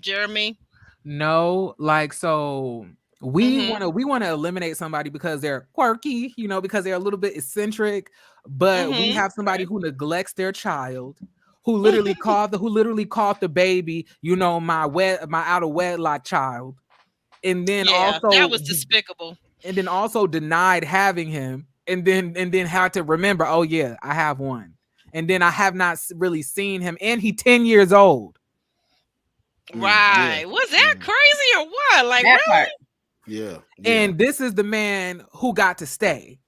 Jeremy? No, like, so we want to eliminate somebody because they're quirky, because they're a little bit eccentric, but we have somebody who neglects their child, who literally called the baby, my out of wedlock child, and then also that was despicable, and then also denied having him, and then had to remember, oh yeah, I have one, and then I have not really seen him, and he's 10 years old. Right. Was that crazy or what? Like, that really? part. Yeah. And this is the man who got to stay.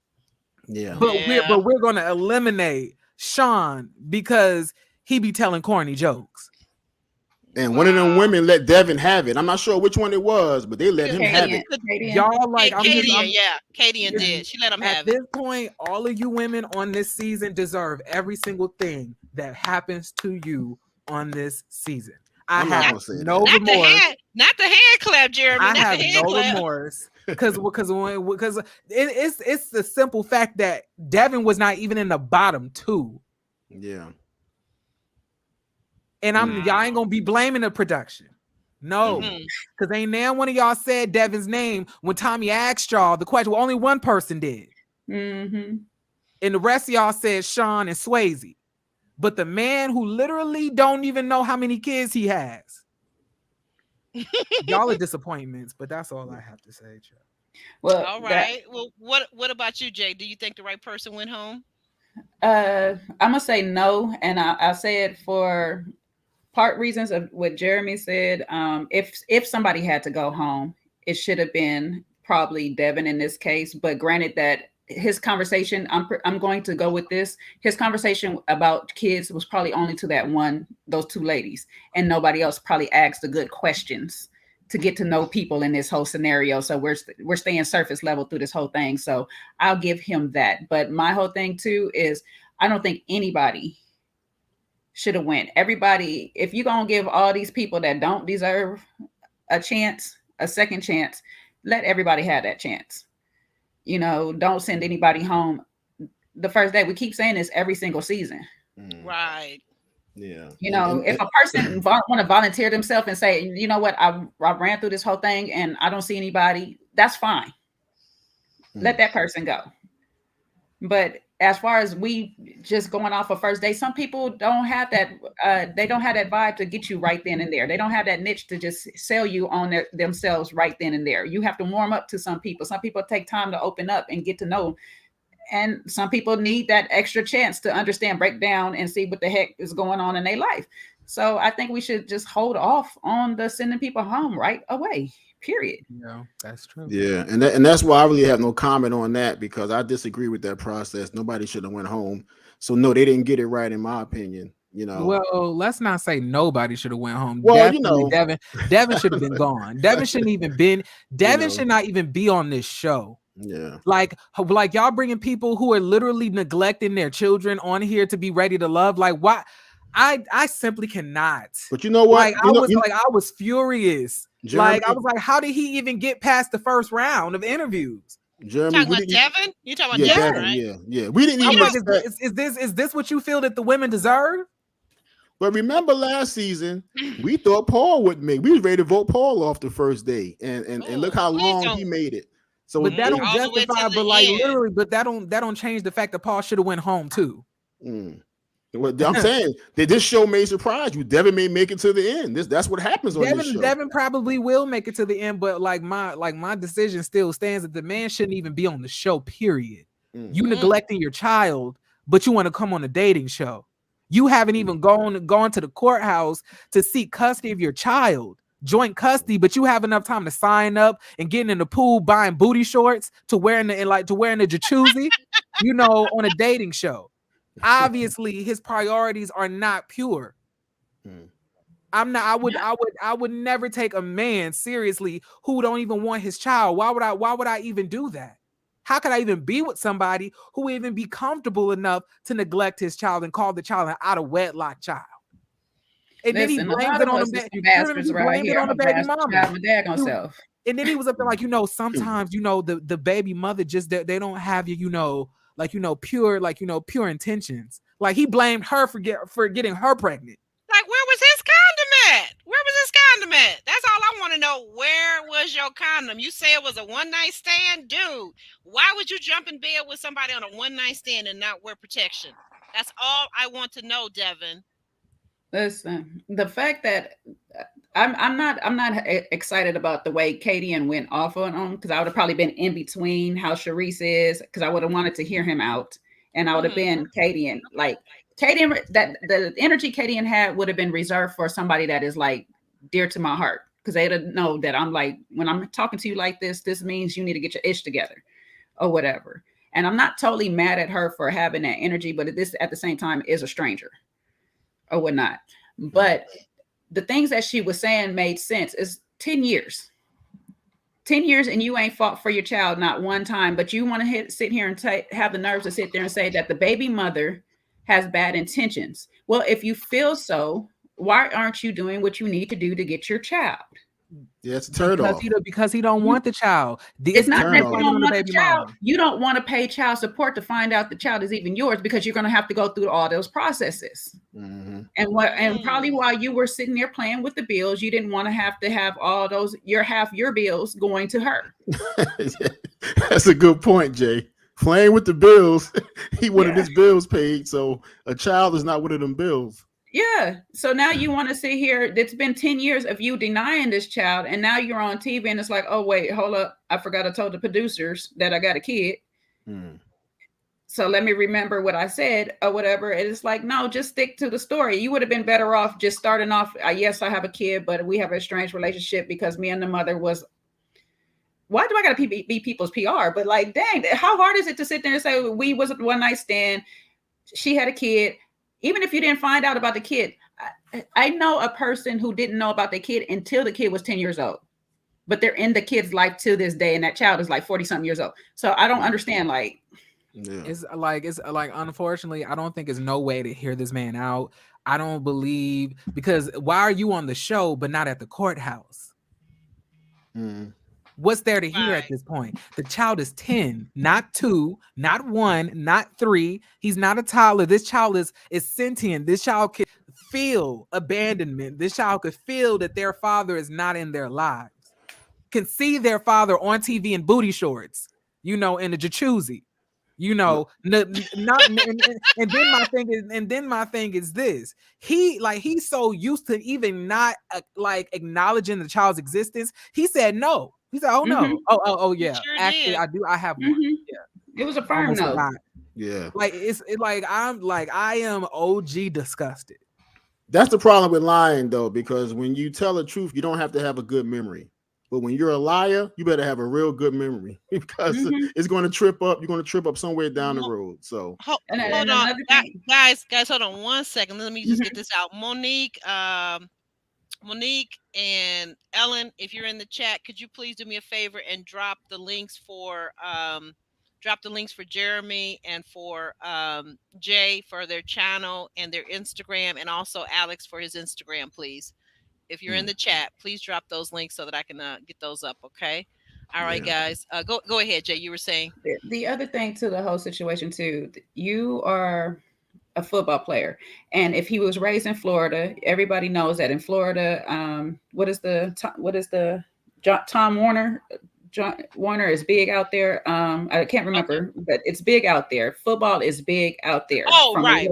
Yeah. But we're gonna eliminate Sean because he be telling corny jokes. And one of them women let Devin have it. I'm not sure which one it was, but they let him have it. Y'all, like, Katie did. She let him have it. At this point, all of you women on this season deserve every single thing that happens to you on this season. I have no remorse. Not the hand clap, Jeremy. I have no remorse because it's the simple fact that Devin was not even in the bottom two. Yeah. And y'all ain't gonna be blaming the production. No, because ain't now one of y'all said Devin's name when Tommy asked y'all the question. Well, only one person did. And the rest of y'all said Sean and Swayze. But the man who literally don't even know how many kids he has. Y'all are disappointments, but that's all I have to say, Joe. Well, all right. Well, what about you, Jay? Do you think the right person went home? I'm gonna say no, and I'll say it for part reasons of what Jeremy said. If somebody had to go home, it should have been probably Devin in this case. But granted that his conversation, I'm going to go with this. His conversation about kids was probably only to those two ladies, and nobody else probably asked the good questions to get to know people in this whole scenario. So we're staying surface level through this whole thing. So I'll give him that. But my whole thing too is I don't think anybody should have went. Everybody, if you're gonna give all these people that don't deserve a chance, a second chance, let everybody have that chance. Don't send anybody home the first day. We keep saying this every single season. Right. Yeah. If a person want to volunteer themselves and say, you know what, I ran through this whole thing and I don't see anybody, that's fine. Let that person go. But as far as we just going off a first day, some people don't have that. They don't have that vibe to get you right then and there. They don't have that niche to just sell you on themselves right then and there. You have to warm up to some people. Some people take time to open up and get to know. And some people need that extra chance to understand, break down, and see what the heck is going on in their life. So I think we should just hold off on the sending people home right away. Period. Yeah, that's true. Yeah, and that's why I really have no comment on that, because I disagree with that process. Nobody should have went home. So no, they didn't get it right in my opinion. Well, let's not say nobody should have went home. Well, Devin should have been gone. Devin shouldn't even been. Devin should not even be on this show. Yeah, like y'all bringing people who are literally neglecting their children on here to be ready to love. Like, why? I simply cannot. But you know what? I was furious. Jeremy, I was like, how did he even get past the first round of interviews? Jeremy, talking about Devin? You talking about Devin, right? Yeah. We didn't even. Like, is this what you feel that the women deserve? But remember last season, we thought Paul would make. We was ready to vote Paul off the first day, and look how long he made it. So but that don't justify. But literally, but that don't change the fact that Paul should have went home too. Well, I'm saying that this show may surprise you. Devin may make it to the end. That's what happens on this show. Devin probably will make it to the end, but my decision still stands that the man shouldn't even be on the show. Period. You neglecting your child, but you want to come on a dating show. You haven't even gone to the courthouse to seek custody of your child, joint custody, but you have enough time to sign up and getting in the pool, buying booty shorts to wearing the jacuzzi, on a dating show. Obviously, his priorities are not pure. I'm not. I would never take a man seriously who don't even want his child. Why would I even do that? How could I even be with somebody who would even be comfortable enough to neglect his child and call the child an out of wedlock child? And then he blames it on the baby mama. And then he was up there like, sometimes, the baby mother just, they don't have pure intentions. Like he blamed her for getting her pregnant. Like, where was his condom at? Where was his condom at? That's all I want to know. Where was your condom? You say it was a one-night stand? Dude, why would you jump in bed with somebody on a one-night stand and not wear protection? That's all I want to know, Devin. Listen, the fact that I'm not excited about the way Katie went off on him, because I would have probably been in between how Sharice is, because I would have wanted to hear him out, and I would have been Katie, like Katie, that the energy Katie had would have been reserved for somebody that is like dear to my heart, because they'd know that I'm like, when I'm talking to you like this means you need to get your ish together or whatever. And I'm not totally mad at her for having that energy, but this at the same time is a stranger or whatnot. But the things that she was saying made sense. It's 10 years. 10 years and you ain't fought for your child not one time, but you want to sit here and have the nerves to sit there and say that the baby mother has bad intentions. Well, if you feel so, why aren't you doing what you need to do to get your child? Yeah, it's a turn off. Because he don't want the child. It's not that you don't want the child. You don't want to pay child support to find out the child is even yours, because you're going to have to go through all those processes. And probably while you were sitting there playing with the bills, you didn't want to have all those half your bills going to her. That's a good point, Jay. Playing with the bills, he wanted his bills paid, so a child is not one of them bills. Yeah. So now you want to sit here. It's been 10 years of you denying this child, and now you're on TV and it's like, oh, wait, hold up. I forgot I told the producers that I got a kid. So let me remember what I said or whatever. And it's like, no, just stick to the story. You would have been better off just starting off. Yes, I have a kid, but we have a strange relationship because me and the mother was. Why do I got to be people's PR? But like, dang, how hard is it to sit there and say we was a one night stand? She had a kid. Even if you didn't find out about the kid, I know a person who didn't know about the kid until the kid was 10 years old, but they're in the kid's life to this day. And that child is like 40 something years old. So I don't understand. Like, it's like, unfortunately, I don't think there's no way to hear this man out. I don't believe, because why are you on the show, but not at the courthouse? What's there to hear at this point? The child is 10, not 2, not 1, not 3. He's not a toddler. This child is sentient. This child can feel abandonment. This child could feel that their father is not in their lives. Can see their father on TV in booty shorts, in a jacuzzi. And then my thing is this. He's so used to even not acknowledging the child's existence. He said no. He said, "Oh no, oh yeah. Sure actually, did. I have one. Yeah, it was a firm no. Yeah, I am OG disgusted. That's the problem with lying, though, because when you tell the truth, you don't have to have a good memory. But when you're a liar, you better have a real good memory, because it's going to trip up. You're going to trip up somewhere down the road. So hold on, guys, hold on 1 second. Let me just get this out. Monique and Ellen, if you're in the chat, could you please do me a favor and drop the links for Jeremy and for Jay for their channel and their Instagram, and also Alex for his Instagram, please. If you're in the chat, please drop those links so that I can get those up. Okay. All right, guys. Go ahead, Jay. You were saying. The other thing to the whole situation too, you are a football player, and if he was raised in Florida, everybody knows that in Florida, what is the Tom Warner? John Warner is big out there. I can't remember, but it's big out there. Football is big out there. Oh, right.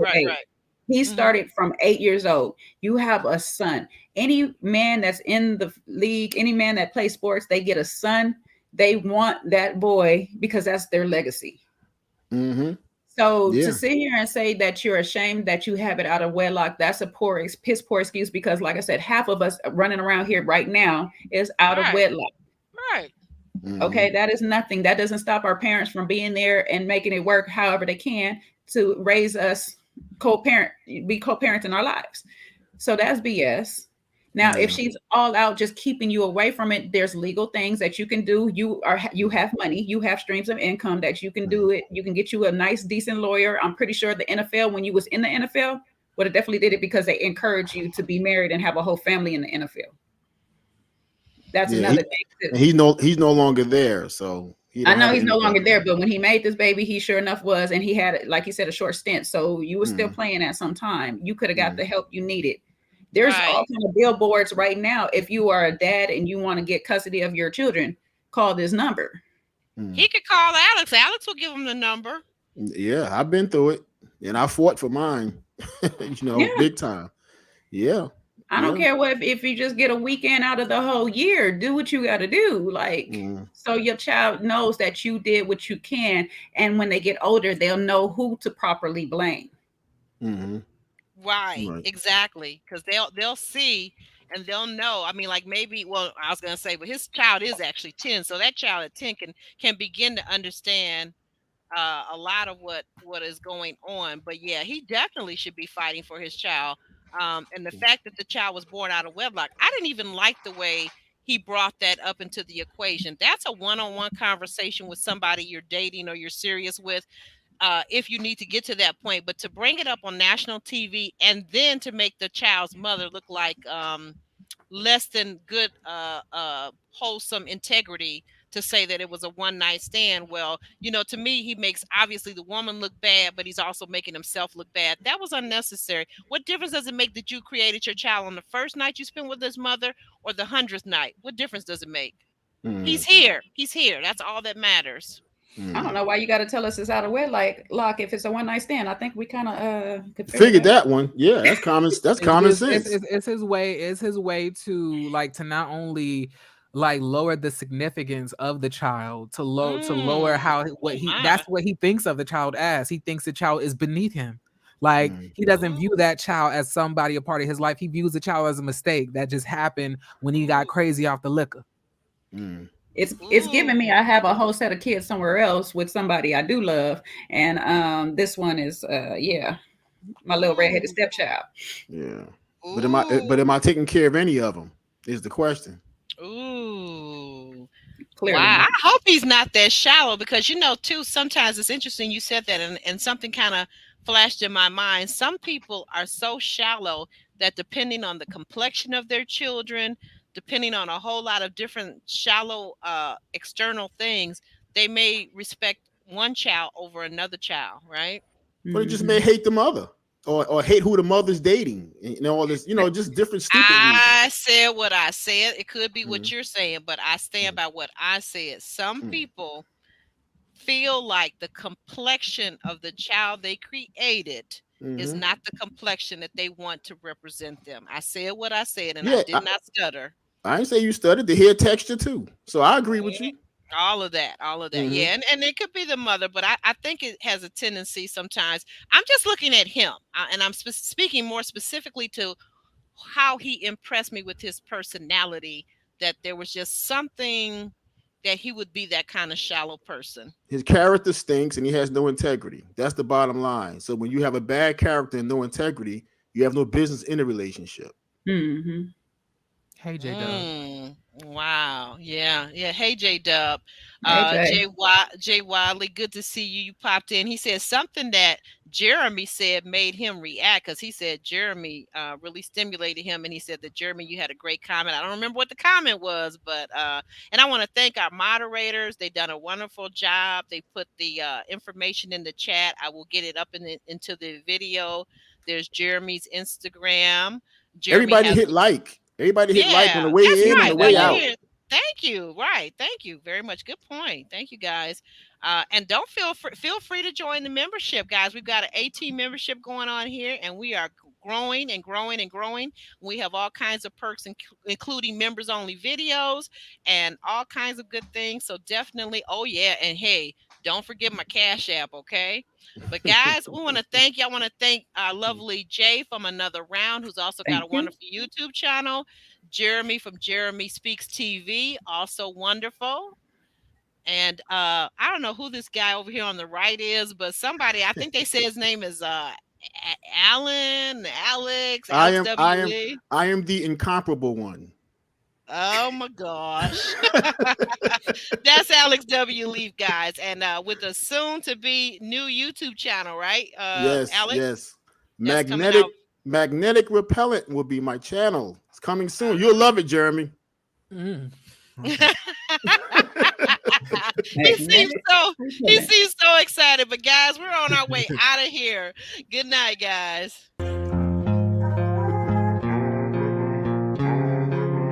He started from 8 years old. You have a son. Any man that's in the league, any man that plays sports, they get a son. They want that boy because that's their legacy. Mm-hmm. So to Yeah. sit here and say that you're ashamed that you have it out of wedlock, that's a piss poor excuse, because like I said, half of us running around here right now is out of Right. wedlock. Right. Mm-hmm. Okay, that is nothing. That doesn't stop our parents from being there and making it work however they can to raise us co-parent, be co-parents in our lives. So that's BS. Now, if Yeah. she's all out just keeping you away from it, there's legal things that you can do. You have money, you have streams of income that you can do it. You can get you a nice, decent lawyer. I'm pretty sure the NFL, when you was in the NFL, would have definitely did it because they encourage you to be married and have a whole family in the NFL. That's Yeah. another thing too. And he's no longer there, so he I don't know have he's an no NFL longer there, career. but when he made this baby, he sure enough was, and he had, like you said, a short stint. So you were still Mm-hmm. playing at some time. You could have got Mm-hmm. the help you needed. There's all Right. kind of billboards right now. If you are a dad and you want to get custody of your children, call this number. Mm-hmm. He could call Alex. Alex will give him the number. Yeah, I've been through it, and I fought for mine. Yeah, Big time. Yeah. I don't Yeah. care what if you just get a weekend out of the whole year. Do what you got to do, like Mm-hmm. so your child knows that you did what you can, and when they get older, they'll know who to properly blame. Mm-hmm. Right, Right. exactly. Because they'll see and they'll know. I mean, like maybe. Well, I was gonna say, but his child is actually 10, so that child at 10 can begin to understand a lot of what is going on. But yeah, he definitely should be fighting for his child. And the fact that the child was born out of wedlock, I didn't even like the way he brought that up into the equation. That's a one-on-one conversation with somebody you're dating or you're serious with, if you need to get to that point. But to bring it up on national TV and then to make the child's mother look like less than good, wholesome integrity, to say that it was a one night stand. Well, to me, he makes obviously the woman look bad, but he's also making himself look bad. That was unnecessary. What difference does it make that you created your child on the first night you spent with his mother or the 100th night? What difference does it make? Mm-hmm. He's here. He's here. That's all that matters. I don't Mm-hmm. know why you got to tell us it's out of wedlock. Lock if it's a one night stand. I think we kind of could figure Figured that. that one. Yeah, that's common. That's common sense. It's his way. It's his way to like to not only like lower the significance of the child to lower Mm. how what Oh he my. that's what he thinks of the child as. He thinks the child is beneath him. Like Mm-hmm. he doesn't Ooh. view that child as somebody a part of his life. He views the child as a mistake that just happened when he got crazy off the liquor. Mm-hmm. It's giving me Ooh. I have a whole set of kids somewhere else with somebody I do love, and this one is yeah, my little redheaded Ooh. stepchild. Yeah. But am I Ooh. taking care of any of them? Is the question. Ooh. Clearly Wow. not. I hope he's not that shallow because, too, sometimes it's interesting you said that, and something kind of flashed in my mind. Some people are so shallow that depending on the complexion of their children, depending on a whole lot of different shallow external things, they may respect one child over another child, right? Or they just may Mhm. hate the mother, or hate who the mother's dating. All this. Just different stupid reasons. I said what I said. It could be Mm-hmm. what you're saying, but I stand by what I said. Some Mm-hmm. people feel like the complexion of the child they created is Mm-hmm. not the complexion that they want to represent them. I said what I said, and I Yeah, did not stutter. I ain't say you studied. The hair texture too. So I agree with you. All of that, all of that. Mm-hmm. Yeah, and it could be the mother, but I think it has a tendency sometimes. I'm just looking at him, and I'm speaking more specifically to how he impressed me with his personality, that there was just something that he would be that kind of shallow person. His character stinks, and he has no integrity. That's the bottom line. So when you have a bad character and no integrity, you have no business in a relationship. Mhm. Hey J Dub. Wow. Yeah. Yeah. Hey, J Dub. Hey Jay. Jay Wiley, good to see you. You popped in. He said something that Jeremy said made him react, because he said Jeremy really stimulated him. And he said that, Jeremy, you had a great comment. I don't remember what the comment was, but and I want to thank our moderators. They've done a wonderful job. They put the information in the chat. I will get it up into the video. There's Jeremy's Instagram. Jeremy Everybody has hit like. Everybody hit like on the yeah, that's way in, on right. the Well, way you out. hear. Thank you. Right. Thank you very much. Good point. Thank you, guys. And don't feel free to join the membership, guys. We've got an AT membership going on here, and we are growing and growing and growing. We have all kinds of perks, including members only videos and all kinds of good things. So definitely. Oh yeah, and hey, Don't forget my Cash App, okay? But guys, we want to thank you. I want to thank our lovely Jay from Another Round, who's also got a Thank you. wonderful YouTube channel. Jeremy from Jeremy Speaks TV, also wonderful. And I don't know who this guy over here on the right is, but somebody, I think they say his name is Alan, Alex, I Alex am W. I am the incomparable one. Oh my gosh. That's Alex W. Leaf, guys. And with a soon to be new YouTube channel, right? Yes, Alex? yes. That's coming Magnetic out. Magnetic Repellent will be my channel. It's coming soon. You'll love it, Jeremy. Mm. he seems so excited. But guys, we're on our way out of here. Good night, guys.